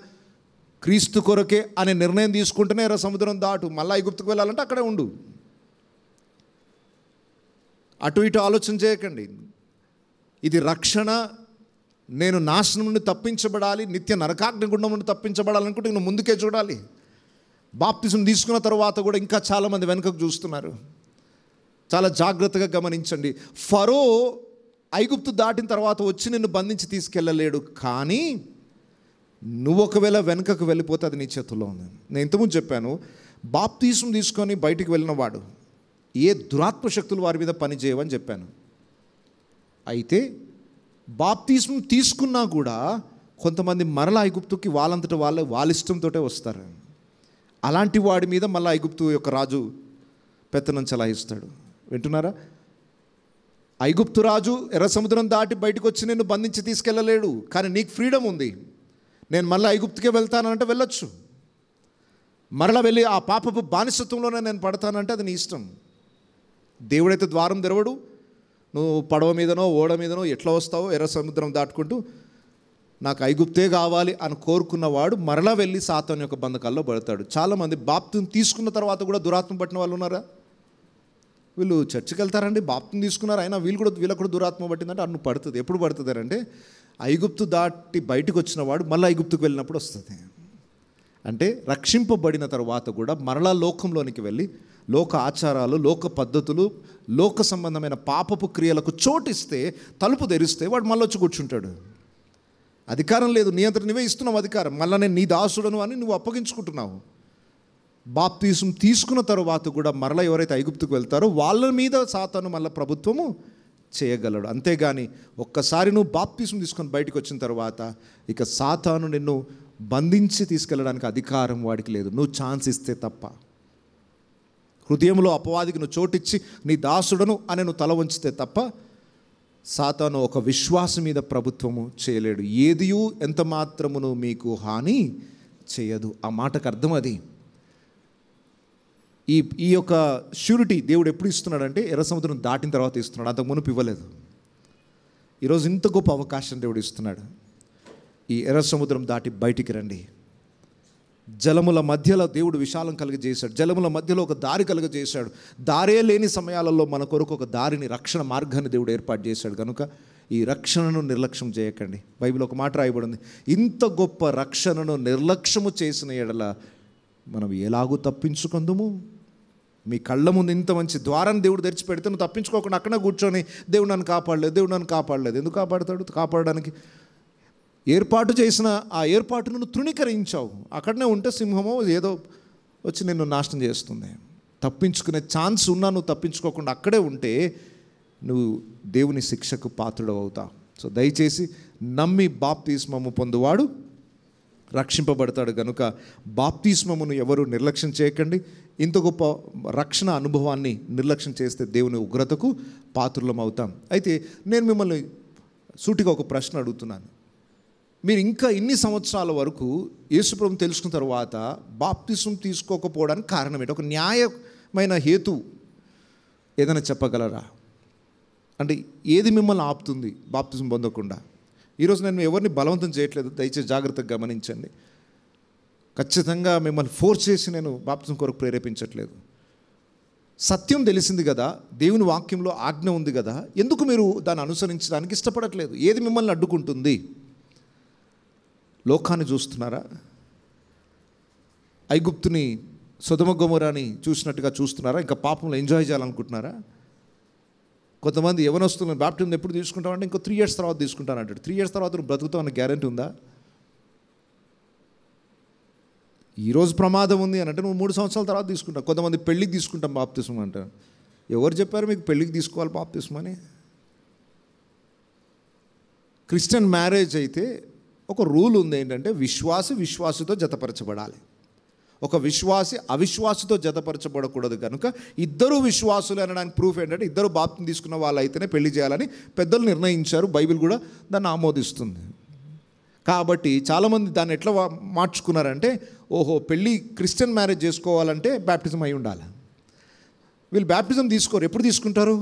క్రీస్తు కొరకే అనే నిర్ణయం తీసుకుంటేనే ఎర్ర సముద్రం దాటు. మళ్ళీ ఐగుప్తుకు వెళ్ళాలంటే అక్కడే ఉండు. అటు ఇటు ఆలోచన చేయకండి. ఇది రక్షణ. నేను నాశనం నుండి తప్పించబడాలి, నిత్య నరకాగ్ని గుండం నుండి తప్పించబడాలనుకుంటే నువ్వు ముందుకే చూడాలి. బాప్తిజం తీసుకున్న తర్వాత కూడా ఇంకా చాలామంది వెనుకకు చూస్తున్నారు. చాలా జాగ్రత్తగా గమనించండి. ఫరో ఐగుప్తు దాటిన తర్వాత వచ్చి నిన్ను బంధించి తీసుకెళ్ళలేడు, కానీ నువ్వు ఒకవేళ వెనుకకు వెళ్ళిపోతే అది నీ చేతుల్లో ఉంది. నేను ఇంతకుముందు చెప్పాను, బాప్తిజం తీసుకొని బయటికి వెళ్ళిన వాడు ఏ దురాత్మ శక్తులు వారి మీద పని చేయవని చెప్పాను. అయితే బాప్తిజం తీసుకున్నా కూడా కొంతమంది మరలా ఐగుప్తుకి వాళ్ళంతటా వాళ్ళ ఇష్టంతో వస్తారు. అలాంటి వాడి మీద మళ్ళీ ఐగుప్తు యొక్క రాజు పెత్తనం చలాయిస్తాడు. వింటున్నారా? ఐగుప్తు రాజు ఎర్ర సముద్రం దాటి బయటకు వచ్చి నిన్ను బంధించి తీసుకెళ్ళలేడు, కానీ నీకు ఫ్రీడమ్ ఉంది. నేను మళ్ళీ ఐగుప్తుకే వెళ్తానంటే వెళ్ళొచ్చు. మరలా వెళ్ళి ఆ పాపపు బానిసత్వంలోనే నేను పడతానంటే అది నీ ఇష్టం. దేవుడైతే ద్వారం తెరవడు. నువ్వు పడవ మీదనో ఓడ మీదనో ఎట్లా వస్తావో ఎర్ర సముద్రం దాటుకుంటూ నాకు ఐగుప్తే కావాలి అని కోరుకున్నవాడు మరలా వెళ్ళి సాతాను యొక్క బంధకాల్లో పడతాడు. చాలామంది బాప్తిజం తీసుకున్న తర్వాత కూడా దురాత్మ పట్టిన వాళ్ళు ఉన్నారా? వీళ్ళు చర్చికి వెళ్తారండి, బాప్తిజం తీసుకున్నారు, అయినా వీళ్ళకు కూడా దురాత్మ పట్టిందంటే అన్ను పడుతుంది. ఎప్పుడు పడుతుంది అంటే ఐగుప్తు దాటి బయటకు వచ్చిన వాడు మళ్ళీ ఐగుప్తుకు వెళ్ళినప్పుడు వస్తుంది. అంటే రక్షింపబడిన తర్వాత కూడా మరలా లోకంలోనికి వెళ్ళి లోక ఆచారాలు, లోక పద్ధతులు, లోక సంబంధమైన పాపపు క్రియలకు చోటిస్తే, తలుపు తెరిస్తే వాడు మళ్ళీ వచ్చి కూర్చుంటాడు. అధికారం లేదు, నీ అంతట నువ్వే ఇస్తున్నావు అధికారం. మళ్ళీ నేను నీ దాసుడను అని నువ్వు అప్పగించుకుంటున్నావు. బాప్తిజం తీసుకున్న తర్వాత కూడా మరలా ఎవరైతే ఐగుప్తుకు వెళ్తారో వాళ్ళ మీద సాతాను మళ్ళీ ప్రభుత్వము చేయగలడు. అంతేగాని ఒక్కసారి నువ్వు బాప్తిజం తీసుకొని బయటకు వచ్చిన తర్వాత ఇక సాతాను నిన్ను బంధించి తీసుకెళ్ళడానికి అధికారం వాడికి లేదు, నువ్వు ఛాన్స్ ఇస్తే తప్ప. హృదయంలో అపవాదికి నువ్వు చోటిచ్చి నీ దాసుడను అని నువ్వు తల వంచితే తప్ప సాతాను ఒక విశ్వాసం మీద ప్రభుత్వము చేయలేడు. ఏదియూ ఎంత మాత్రమును మీకు హాని చేయదు. ఆ మాటకు అర్థం అది. ఈ యొక్క ష్యూరిటీ దేవుడు ఎప్పుడు ఇస్తున్నాడంటే ఎర్ర సముద్రం దాటిన తర్వాత ఇస్తున్నాడు, అంతకు మునుపు ఇవ్వలేదు. ఈరోజు ఇంత గొప్ప అవకాశం దేవుడు ఇస్తున్నాడు. ఈ ఎర్ర సముద్రం దాటి బయటికి రండి. జలముల మధ్యలో దేవుడు విశాలం కలుగజేశాడు. జలముల మధ్యలో ఒక దారి కలుగజేశాడు. దారే లేని సమయాలలో మన కొరకు ఒక దారిని, రక్షణ మార్గాన్ని దేవుడు ఏర్పాటు చేశాడు. కనుక ఈ రక్షణను నిర్లక్ష్యం చేయకండి. బైబిల్ ఒక మాట రాయబడింది, ఇంత గొప్ప రక్షణను నిర్లక్ష్యము చేసిన ఎడల మనం ఎలాగూ తప్పించుకుందుము. మీ కళ్ళ ముందు ఇంత మంచి ద్వారాన్ని దేవుడు తెరిచిపెడితే నువ్వు తప్పించుకోకుండా అక్కడే కూర్చొని దేవుడు నన్ను కాపాడలేదు, దేవుడు నన్ను కాపాడలేదు. ఎందుకు కాపాడతాడు? కాపాడడానికి ఏర్పాటు చేసిన ఆ ఏర్పాటును నువ్వు తృణీకరించావు. అక్కడనే ఉంటే సింహమో ఏదో వచ్చి నిన్ను నాశనం చేస్తుంది. తప్పించుకునే ఛాన్స్ ఉన్నా నువ్వు తప్పించుకోకుండా అక్కడే ఉంటే నువ్వు దేవుని శిక్షకు పాత్రుడు అవుతావు. సో దయచేసి నమ్మి బాప్తిస్మము పొందువాడు రక్షింపబడతాడు కనుక బాప్తిస్మమును ఎవరు నిర్లక్ష్యం చేయకండి. ఇంత గొప్ప రక్షణ అనుభవాన్ని నిర్లక్ష్యం చేస్తే దేవుని ఉగ్రతకు పాత్రులం అవుతాం. అయితే నేను మిమ్మల్ని సూటిగా ఒక ప్రశ్న అడుగుతున్నాను. మీరు ఇంకా ఇన్ని సంవత్సరాల వరకు యేసుప్రభుని తెలుసుకున్న తర్వాత బాప్తిస్మం తీసుకోకపోవడానికి కారణం ఏంటి? ఒక న్యాయమైన హేతు ఏదైనా చెప్పగలరా? అంటే ఏది మిమ్మల్ని ఆపుతుంది బాప్తిస్మం పొందకుండా? ఈరోజు నేను ఎవరిని బలవంతం చేయట్లేదు, దయచేసి జాగ్రత్తగా గమనించండి. ఖచ్చితంగా మిమ్మల్ని ఫోర్స్ చేసి నేను బాప్తిస్మం కొరకు ప్రేరేపించట్లేదు. సత్యం తెలిసింది కదా, దేవుని వాక్యంలో ఆజ్ఞ ఉంది కదా, ఎందుకు మీరు దాన్ని అనుసరించడానికి ఇష్టపడట్లేదు? ఏది మిమ్మల్ని అడ్డుకుంటుంది? లోకాన్ని చూస్తున్నారా? ఐగుప్తుని, సొదొమ గొమొరాని చూసినట్టుగా చూస్తున్నారా? ఇంకా పాపంలో ఎంజాయ్ చేయాలనుకుంటున్నారా? కొంతమంది యవనస్తులను బాప్టిజం ఎప్పుడు తీసుకుంటామంటే ఇంకో 3 years తర్వాత తీసుకుంటాను అంటాడు. 3 years తర్వాత నువ్వు బ్రతుకుతావు అన్న గ్యారెంటీ ఉందా? ఈరోజు ప్రమాదం ఉంది అని అంటే నువ్వు 3 సంవత్సరాల తర్వాత తీసుకుంటావు. కొంతమంది పెళ్ళికి తీసుకుంటాం బాప్తిస్మం అంటారు. ఎవరు చెప్పారు మీకు పెళ్ళికి తీసుకోవాలి బాప్తిస్మం అని? క్రిస్టియన్ మ్యారేజ్ అయితే ఒక రూల్ ఉంది, ఏంటంటే విశ్వాసితో జతపరచబడాలి. ఒక విశ్వాసి అవిశ్వాసితో జతపరచబడకూడదు. కనుక ఇద్దరు విశ్వాసులు అనడానికి ప్రూఫ్ ఏంటంటే ఇద్దరు బాప్తిస్మం తీసుకున్న వాళ్ళు అయితేనే పెళ్లి చేయాలని పెద్దలు నిర్ణయించారు. బైబిల్ కూడా దాన్ని ఆమోదిస్తుంది. కాబట్టి చాలామంది దాన్ని ఎట్లా మార్చుకున్నారంటే, ఓహో పెళ్ళి క్రిస్టియన్ మ్యారేజ్ చేసుకోవాలంటే బ్యాప్టిజం అయి ఉండాలి. వీళ్ళు బ్యాప్టిజం తీసుకోరు. ఎప్పుడు తీసుకుంటారు?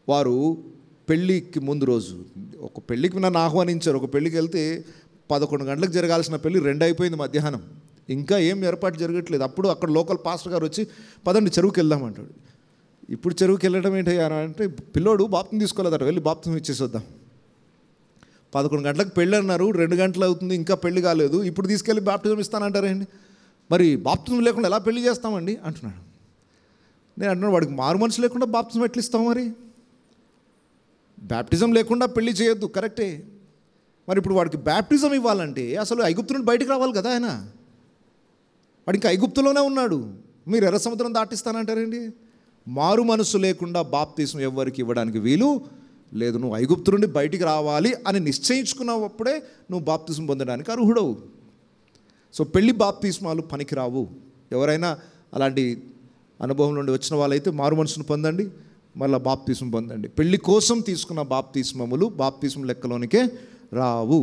వారు పెళ్ళికి ముందు రోజు. ఒక పెళ్ళికి నన్ను ఆహ్వానించారు. ఒక పెళ్ళికి వెళ్తే 11 గంటలకు జరగాల్సిన పెళ్ళి 2 అయిపోయింది మధ్యాహ్నం. ఇంకా ఏం ఏర్పాటు జరగట్లేదు. అప్పుడు అక్కడ లోకల్ పాస్టర్ గారు వచ్చి పదండి చెరువుకి వెళ్దామంటాడు. ఇప్పుడు చెరువుకి వెళ్ళడం ఏంటయ్యా అంటే, పిల్లోడు బాప్తిస్మం తీసుకోలేదట, వెళ్ళి బాప్తిస్మం ఇచ్చేసి వద్దాం. 11 గంటలకు పెళ్ళి అన్నారు, 2 గంటలు అవుతుంది, ఇంకా పెళ్లి కాలేదు, ఇప్పుడు తీసుకెళ్ళి బాప్టిజం ఇస్తానంటారేంటి? మరి బాప్టిజం లేకుండా ఎలా పెళ్లి చేస్తామండి అంటున్నాడు. నేను అంటున్నాను, వాడికి మారు మనసు లేకుండా బాప్టిజం ఎట్లా ఇస్తాం? మరి బ్యాప్టిజం లేకుండా పెళ్లి చేయొద్దు, కరెక్టే. మరి ఇప్పుడు వాడికి బ్యాప్టిజం ఇవ్వాలంటే అసలు ఐగుప్తు నుండి బయటికి రావాలి కదా ఆయన. వాడు ఇంకా ఐగుప్తులోనే ఉన్నాడు. మీరు ఎర్ర సముద్రం దాటిస్తానంటారేంటి? మారు మనసు లేకుండా బాప్తిస్మం ఎవరికి ఇవ్వడానికి వీలు లేదు. నువ్వు ఐగుప్తు నుండి బయటికి రావాలి అని నిశ్చయించుకున్నప్పుడే నువ్వు బాప్తిస్మం పొందడానికి అర్హుడవు. సో పెళ్లి బాప్తిస్మాలు పనికిరావు. ఎవరైనా అలాంటి అనుభవం నుండి వచ్చిన వాళ్ళైతే మారు మనసును పొందండి, మళ్ళీ బాప్తిస్మం పొందండి. పెళ్లి కోసం తీసుకున్న బాప్తిస్మములు బాప్తిస్మం లెక్కలోనికే రావు.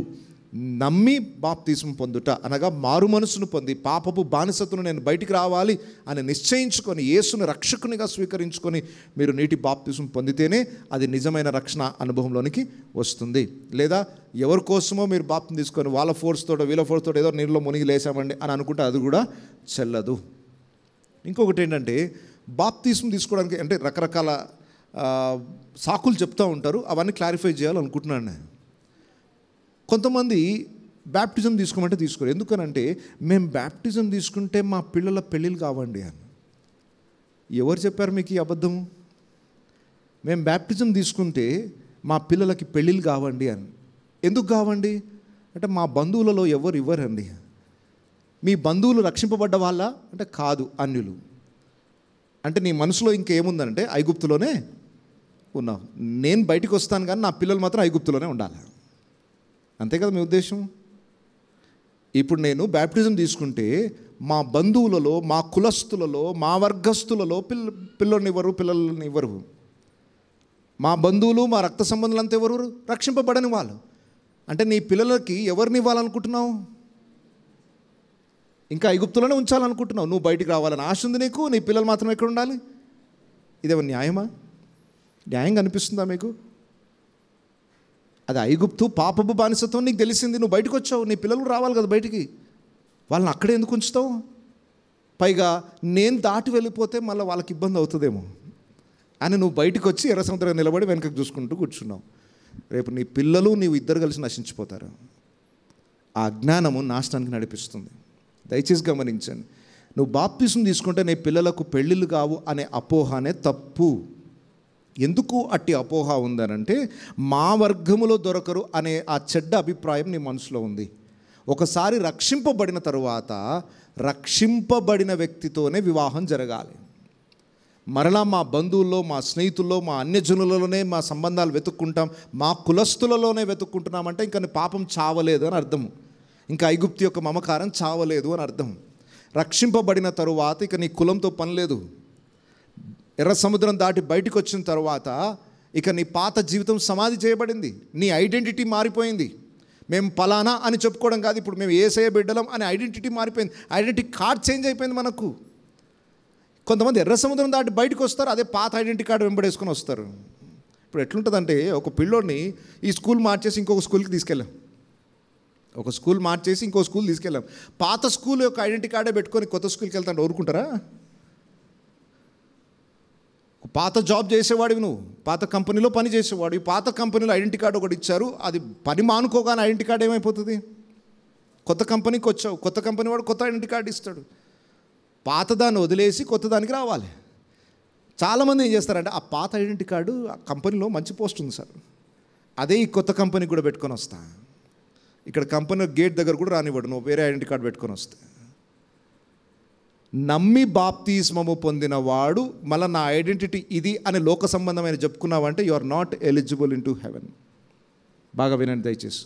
నమ్మి బాప్తిస్మం పొందుట అనగా మారు మనసును పొంది పాపపు బానిసత్తును నేను బయటికి రావాలి అని నిశ్చయించుకొని యేసుని రక్షకునిగా స్వీకరించుకొని మీరు నీటి బాప్తిస్మం పొందితేనే అది నిజమైన రక్షణ అనుభవంలోనికి వస్తుంది. లేదా ఎవరి కోసమో మీరు బాప్తిస్మం తీసుకొని వాళ్ళ ఫోర్స్ తోటో వీళ్ళ ఫోర్స్ తోటో ఏదో నీళ్ళలో మునిగి లేసామండి అని అనుకుంటే అది కూడా చెల్లదు. ఇంకొకటి ఏంటంటే, బాప్తిస్మం తీసుకోవడానికి అంటే రకరకాల సాకులు చెప్తూ ఉంటారు. అవన్నీ క్లారిఫై చేయాలనుకుంటున్నాను నేను. కొంతమంది బ్యాప్టిజం తీసుకోమంటే తీసుకోరు. ఎందుకనంటే, మేము బ్యాప్టిజం తీసుకుంటే మా పిల్లల పెళ్ళిళ్ళు కావండి అని. ఎవరు చెప్పారు మీకు ఈ అబద్ధం? మేము బ్యాప్టిజం తీసుకుంటే మా పిల్లలకి పెళ్ళిళ్ళు కావండి అని. ఎందుకు కావండి అంటే, మా బంధువులలో ఎవరు ఇవ్వరండి. మీ బంధువులు రక్షింపబడ్డ వాళ్ళ అంటే కాదు, అన్యులు. అంటే నీ మనసులో ఇంకేముందంటే ఐగుప్తులోనే ఉన్నావు. నేను బయటికి వస్తాను కానీ నా పిల్లలు మాత్రం ఐగుప్తులోనే ఉండాలి. అంతే కదా మీ ఉద్దేశం? ఇప్పుడు నేను బ్యాప్టిజం తీసుకుంటే మా బంధువులలో, మా కులస్తులలో, మా వర్గస్తులలో పిల్లల్ని ఇవ్వరు. మా బంధువులు, మా రక్త సంబంధులంతా ఎవరు? రక్షింపబడని వాళ్ళు. అంటే నీ పిల్లలకి ఎవరిని ఇవ్వాలనుకుంటున్నావు? ఇంకా ఐగుప్తులోనే ఉంచాలనుకుంటున్నావు. నువ్వు బయటికి రావాలని ఆశ ఉంది నీకు, నీ పిల్లలు మాత్రం ఎక్కడ ఉండాలి? ఇదేమో న్యాయమా? న్యాయంగా అనిపిస్తుందా మీకు? అది ఐగుప్తు పాపపు బానిసత్వం నీకు తెలిసింది, నువ్వు బయటకు వచ్చావు, నీ పిల్లలు రావాలి కదా బయటికి. వాళ్ళని అక్కడే ఎందుకు ఉంచుతావు? పైగా నేను దాటి వెళ్ళిపోతే మళ్ళీ వాళ్ళకి ఇబ్బంది అవుతుందేమో అని నువ్వు బయటకు వచ్చి ఎర్ర సముద్రంగా నిలబడి వెనకకు చూసుకుంటూ కూర్చున్నావు. రేపు నీ పిల్లలు నీవు ఇద్దరు కలిసి నశించిపోతారు. ఆ అజ్ఞానము నాశనానికి నడిపిస్తుంది. దయచేసి గమనించండి. నువ్వు బాప్తిస్మం తీసుకుంటే నీ పిల్లలకు పెళ్ళిళ్ళు కావు అనే అపోహ అనే తప్పు. ఎందుకు అట్టి అపోహ ఉందనంటే, మా వర్గములో దొరకరు అనే ఆ చెడ్డ అభిప్రాయం నీ మనసులో ఉంది. ఒకసారి రక్షింపబడిన తరువాత రక్షింపబడిన వ్యక్తితోనే వివాహం జరగాలి. మరలా మా బంధువుల్లో, మా స్నేహితుల్లో, మా అన్యజనులలోనే మా సంబంధాలు వెతుక్కుంటాం, మా కులస్తులలోనే వెతుక్కుంటున్నామంటే ఇంకా నీ పాపం చావలేదు అని అర్థం. ఇంకా ఐగుప్తు యొక్క మమకారం చావలేదు అని అర్థం. రక్షింపబడిన తరువాత ఇక నీ కులంతో పని లేదు. ఎర్ర సముద్రం దాటి బయటకు వచ్చిన తర్వాత ఇక నీ పాత జీవితం సమాధి చేయబడింది. నీ ఐడెంటిటీ మారిపోయింది. మేము పలానా అని చెప్పుకోవడం కాదు, ఇప్పుడు మేము యేసయ్య బిడ్డలం అనే ఐడెంటిటీ మారిపోయింది. ఐడెంటిటీ కార్డ్ చేంజ్ అయిపోయింది మనకు. కొంతమంది ఎర్ర సముద్రం దాటి బయటకు వస్తారు, అదే పాత ఐడెంటిటీ కార్డు వెంబడేసుకొని వస్తారు. ఇప్పుడు ఎట్లుంటుందంటే, ఒక పిల్లోడిని ఈ స్కూల్ మార్చేసి ఇంకొక స్కూల్కి తీసుకెళ్ళాం, ఒక స్కూల్ మార్చేసి ఇంకో స్కూల్ తీసుకెళ్ళాం. పాత స్కూల్ యొక్క ఐడెంటిటీ కార్డే పెట్టుకొని కొత్త స్కూల్కి వెళ్తాను ఊరుకుంటారా? పాత జాబ్ చేసేవాడివి, నువ్వు పాత కంపెనీలో పని చేసేవాడు, ఈ పాత కంపెనీలో ఐడెంటిటీ కార్డు ఒకటి ఇచ్చారు, అది పని మానుకోగానే ఐడెంటిటీ కార్డు ఏమైపోతుంది? కొత్త కంపెనీకి వచ్చావు, కొత్త కంపెనీ వాడు కొత్త ఐడెంటిటీ కార్డు ఇస్తాడు. పాతదాన్ని వదిలేసి కొత్త దానికి రావాలి. చాలామంది ఏం చేస్తారంటే, ఆ పాత ఐడెంటిటీ కార్డు ఆ కంపెనీలో మంచి పోస్ట్ ఉంది సార్, అదే ఈ కొత్త కంపెనీకి కూడా పెట్టుకొని వస్తా, ఇక్కడ కంపెనీ గేట్ దగ్గర కూడా రానివ్వడు, నువ్వు వేరే ఐడెంటిటీ కార్డు పెట్టుకొని వస్తే. నమ్మి బాప్తిస్మము పొందిన వాడు మళ్ళీ నా ఐడెంటిటీ ఇది అని లోక సంబంధమైన చెప్పుకున్నావంటే you are not eligible in to heaven. బాగా వినండి దయచేసి.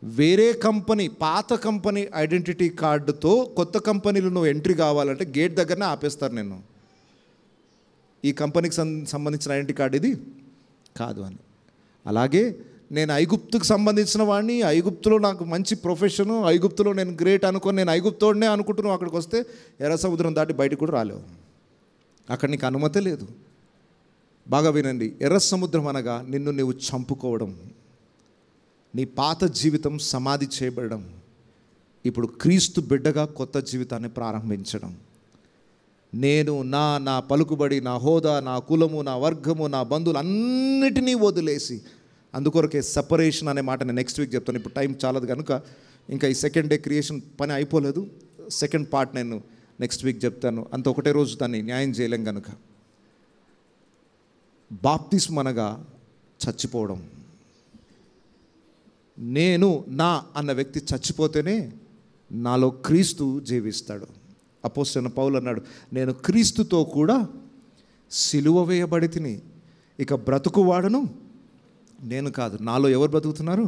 వేరే కంపెనీ, పాత కంపెనీ ఐడెంటిటీ కార్డుతో కొత్త కంపెనీలో నువ్వు ఎంట్రీ కావాలంటే గేట్ దగ్గరనే ఆపేస్తారు నేను, ఈ కంపెనీకి సంబంధించిన ఐడెంటిటీ కార్డు ఇది కాదు అని. అలాగే నేను ఐగుప్తుకు సంబంధించిన వాడిని, ఐగుప్తులో నాకు మంచి ప్రొఫెషను, ఐగుప్తులో నేను గ్రేట్ అనుకొని నేను ఐగుప్తోడనే అనుకుంటున్నావు, అక్కడికి వస్తే ఎర్ర సముద్రం దాటి బయటకు కూడా రాలేవు, అక్కడ నీకు అనుమతి లేదు. బాగా వినండి, ఎర్ర సముద్రం అనగా నిన్ను నువ్వు చంపుకోవడం, నీ పాత జీవితం సమాధి చేయబడడం, ఇప్పుడు క్రీస్తు బిడ్డగా కొత్త జీవితాన్ని ప్రారంభించడం. నేను నా పలుకుబడి, నా హోదా, నా కులము, నా వర్గము, నా బంధువులు అన్నిటినీ వదిలేసి, అందుకొరకే సెపరేషన్ అనే మాట నేను నెక్స్ట్ వీక్ చెప్తాను, ఇప్పుడు టైం చాలదు కనుక ఇంకా ఈ సెకండ్ డే క్రియేషన్ పని అయిపోలేదు, సెకండ్ పార్ట్ నేను నెక్స్ట్ వీక్ చెప్తాను, అంత ఒకటే రోజు దాన్ని న్యాయం చేయలేం కనుక. బాప్తిస్మం అనగా చచ్చిపోవడం. నేను అన్న వ్యక్తి చచ్చిపోతేనే నాలో క్రీస్తు జీవిస్తాడు. అపోస్తలుడైన పౌలు అన్నాడు, నేను క్రీస్తుతో కూడా సిలువ వేయబడి తిని, ఇక బ్రతుకువాడను నేను కాదు, నాలో ఎవరు బ్రతుకుతున్నారు?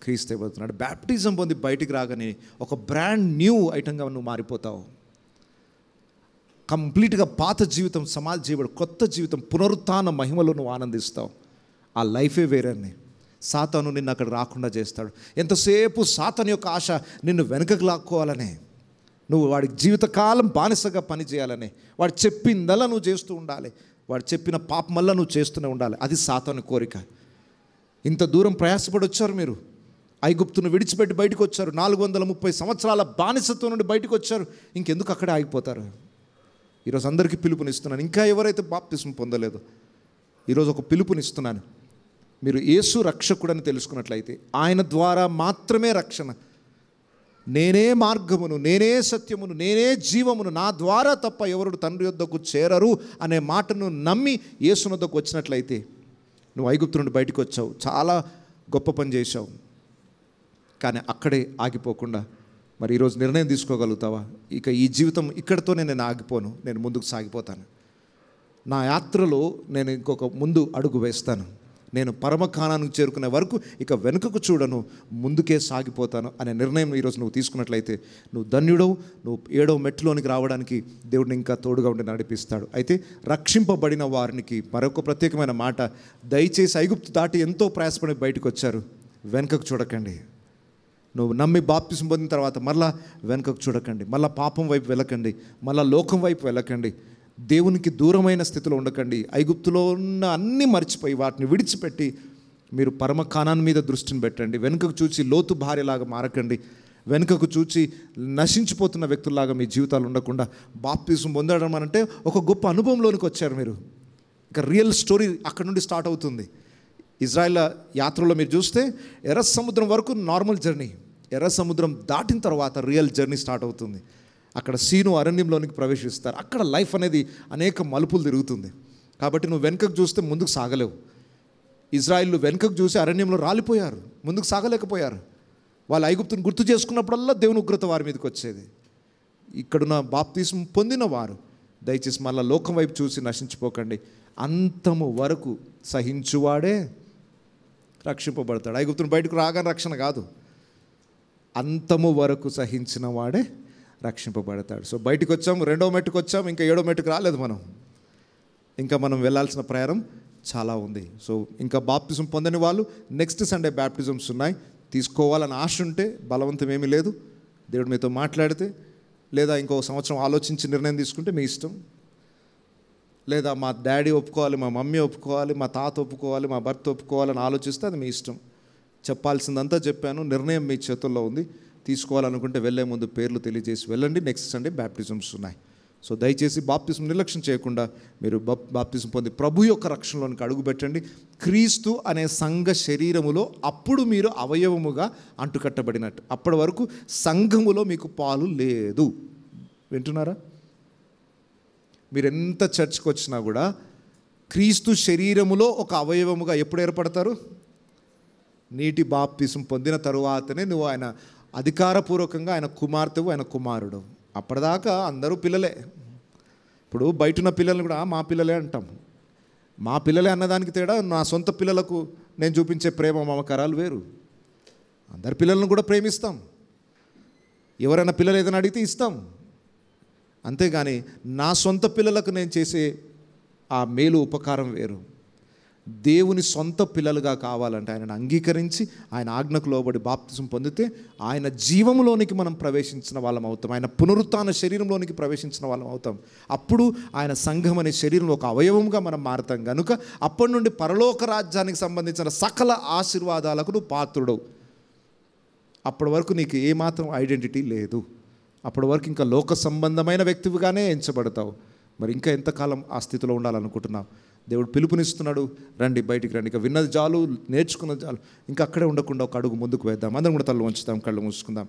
క్రీస్తే బ్రతుకుతున్నాడు. బ్యాప్టిజం పొంది బయటికి రాగానే ఒక బ్రాండ్ న్యూ ఐటంగా నువ్వు మారిపోతావు. కంప్లీట్గా పాత జీవితం సమాధి చేయబడి కొత్త జీవితం, పునరుత్థాన మహిమలో నువ్వు ఆనందిస్తావు. ఆ లైఫే వేరేని. సాతాను నిన్ను అక్కడ రాకుండా చేస్తాడు. ఎంతసేపు సాతాను యొక్క ఆశ నిన్ను వెనుకకు లాక్కోవాలనే, నువ్వు వాడికి జీవితకాలం బానిసగా పని చేయాలనే, వాడు చెప్పిందల్లా నువ్వు చేస్తూ ఉండాలి, వాడు చెప్పిన పాపమల్లా నువ్వు చేస్తూనే ఉండాలి. అది సాతాను కోరిక. ఇంత దూరం ప్రయాసపడి వచ్చారు మీరు, ఐగుప్తును విడిచిపెట్టి బయటకు వచ్చారు, 430 సంవత్సరాల బానిసత్వం నుండి బయటకు వచ్చారు, ఇంకెందుకు అక్కడే ఆగిపోతారు? ఈరోజు అందరికీ పిలుపునిస్తున్నాను. ఇంకా ఎవరైతే బాప్తిస్మం పొందలేదో ఈరోజు ఒక పిలుపునిస్తున్నాను. మీరు యేసు రక్షకుడని తెలుసుకున్నట్లయితే ఆయన ద్వారా మాత్రమే రక్షణ. నేనే మార్గమును, నేనే సత్యమును, నేనే జీవమును, నా ద్వారా తప్ప ఎవరు తండ్రి యొద్దకు చేరరు అనే మాటను నమ్మి యేసు వద్దకు వచ్చినట్లయితే నువ్వు ఐగుప్తు నుండి బయటకు వచ్చావు, చాలా గొప్ప పని చేశావు. కానీ అక్కడే ఆగిపోకుండా మరి ఈరోజు నిర్ణయం తీసుకోగలుగుతావా? ఇక ఈ జీవితం ఇక్కడితోనే నేను ఆగిపోను, నేను ముందుకు సాగిపోతాను, నా యాత్రలో నేను ఇంకొక ముందు అడుగు వేస్తాను, నేను పరమకాణానికి చేరుకునే వరకు ఇక వెనుకకు చూడను, ముందుకే సాగిపోతాను అనే నిర్ణయం ఈరోజు నువ్వు తీసుకున్నట్లయితే నువ్వు ధన్యుడవు. నువ్వు 7వ మెట్టులోనికి రావడానికి దేవుడిని ఇంకా తోడుగా ఉండి నడిపిస్తాడు. అయితే రక్షింపబడిన వారికి మరొక ప్రత్యేకమైన మాట, దయచేసి ఐగుప్తు దాటి ఎంతో ప్రయాసపడి బయటకు వచ్చారు, వెనుకకు చూడకండి. నువ్వు నమ్మి బాప్తిస్మం పొందిన తర్వాత మళ్ళా వెనుకకు చూడకండి, మళ్ళీ పాపం వైపు వెళ్ళకండి, మళ్ళీ లోకం వైపు వెళ్ళకండి, దేవునికి దూరమైన స్థితిలో ఉండకండి. ఐగుప్తులో ఉన్న అన్నీ మర్చిపోయి వాటిని విడిచిపెట్టి మీరు పరమకాణాన్ని మీద దృష్టిని పెట్టండి. వెనుకకు చూచి లోతు భార్యలాగా మారకండి, వెనుకకు చూచి నశించిపోతున్న వ్యక్తుల్లాగా మీ జీవితాలు ఉండకుండా బాప్తిస్మం పొందడం అంటే ఒక గొప్ప అనుభవంలోనికి వచ్చారు మీరు. ఇక రియల్ స్టోరీ అక్కడ నుండి స్టార్ట్ అవుతుంది. ఇజ్రాయెల్ యాత్రలో మీరు చూస్తే ఎర్ర సముద్రం వరకు నార్మల్ జర్నీ, ఎర్ర సముద్రం దాటిన తర్వాత రియల్ జర్నీ స్టార్ట్ అవుతుంది. అక్కడ సీను అరణ్యంలోనికి ప్రవేశిస్తారు. అక్కడ లైఫ్ అనేది అనేక మలుపులు తిరుగుతుంది. కాబట్టి నువ్వు వెనుకకు చూస్తే ముందుకు సాగలేవు. ఇజ్రాయిల్ వెనుకకు చూసి అరణ్యంలో రాలిపోయారు, ముందుకు సాగలేకపోయారు. వాళ్ళు ఐగుప్తుని గుర్తు చేసుకున్నప్పుడల్లా దేవుని ఉగ్రత వారి మీదకి వచ్చేది. ఇక్కడున్న బాప్తిస్మం పొందిన వారు దయచేసి మళ్ళీ లోకం వైపు చూసి నశించిపోకండి. అంతము వరకు సహించువాడే రక్షింపబడతాడు. ఐగుప్తుని బయటకు రాగానే రక్షణ కాదు, అంతము వరకు సహించిన వాడే రక్షింపబడతాడు. సో బయటకు వచ్చాము, 2వ మెట్టుకు వచ్చాము, ఇంకా 7వ మెట్టుకు రాలేదు. ఇంకా మనం వెళ్ళాల్సిన ప్రయాణం చాలా ఉంది. సో ఇంకా బాప్తిజం పొందని వాళ్ళు నెక్స్ట్ సండే బ్యాప్టిజమ్స్ ఉన్నాయి. తీసుకోవాలని ఆశ ఉంటే, బలవంతం ఏమీ లేదు, దేవుడు మీతో మాట్లాడితే, లేదా ఇంకో సంవత్సరం ఆలోచించి నిర్ణయం తీసుకుంటే మీ ఇష్టం. లేదా మా డాడీ ఒప్పుకోవాలి, మా మమ్మీ ఒప్పుకోవాలి, మా తాత ఒప్పుకోవాలి, మా భర్త ఒప్పుకోవాలని ఆలోచిస్తే అది మీ ఇష్టం. చెప్పాల్సిందంతా చెప్పాను, నిర్ణయం మీ చేతుల్లో ఉంది. తీసుకోవాలనుకుంటే వెళ్ళే ముందు పేర్లు తెలియజేసి వెళ్ళండి. నెక్స్ట్ సండే బ్యాప్టిజమ్స్ ఉన్నాయి. సో దయచేసి బాప్తిజం నిర్లక్ష్యం చేయకుండా మీరు బాప్తిజం పొంది ప్రభు యొక్క రక్షణలోనికి అడుగుపెట్టండి. క్రీస్తు అనే సంఘ శరీరములో అప్పుడు మీరు అవయవముగా అంటుకట్టబడినట్టు. అప్పటి వరకు సంఘములో మీకు పాలు లేదు. వింటున్నారా? మీరు ఎంత చర్చ్కి వచ్చినా కూడా క్రీస్తు శరీరములో ఒక అవయవముగా ఎప్పుడు ఏర్పడతారు? నీటి బాప్తిజం పొందిన తరువాతనే నువ్వు ఆయన అధికారపూర్వకంగా ఆయన కుమార్తెవు, ఆయన కుమారుడు. అప్పటిదాకా అందరూ పిల్లలే. ఇప్పుడు బయటున్న పిల్లల్ని కూడా మా పిల్లలే అంటాం. మా పిల్లలే అన్నదానికి తేడా నా సొంత పిల్లలకు నేను చూపించే ప్రేమ మమకారాలు వేరు. అందరి పిల్లలను కూడా ప్రేమిస్తాం. ఎవరైనా పిల్లలు ఏదైనా అడిగితే ఇస్తాం. అంతేగాని నా సొంత పిల్లలకు నేను చేసే ఆ మేలు ఉపకారం వేరు. దేవుని సొంత పిల్లలుగా కావాలంటే ఆయనను అంగీకరించి ఆయన ఆజ్ఞకు లోబడి బాప్తిజం పొందితే ఆయన జీవంలోనికి మనం ప్రవేశించిన వాళ్ళం అవుతాం. ఆయన పునరుత్థాన శరీరంలోనికి ప్రవేశించిన వాళ్ళం అవుతాం. అప్పుడు ఆయన సంఘం అనే శరీరంలో ఒక అవయవంగా మనం మారుతాం. కనుక అప్పటి నుండి పరలోక రాజ్యానికి సంబంధించిన సకల ఆశీర్వాదాలకు నువ్వు పాత్రుడవు. అప్పటి వరకు నీకు ఏమాత్రం ఐడెంటిటీ లేదు. అప్పటి వరకు ఇంకా లోక సంబంధమైన వ్యక్తివిగానే ఎంచబడతావు. మరి ఇంకా ఎంతకాలం ఆ స్థితిలో ఉండాలనుకుంటున్నావు? దేవుడు పిలుపునిస్తున్నాడు, రండి, బయటికి రండి. ఇంకా విన్నది చాలు, నేర్చుకున్నది చాలు, ఇంకా అక్కడే ఉండకుండా ఒక అడుగు ముందుకు వేద్దాం. అందరం కూడా తల వంచుతాం, కళ్ళు మూసుకుందాం.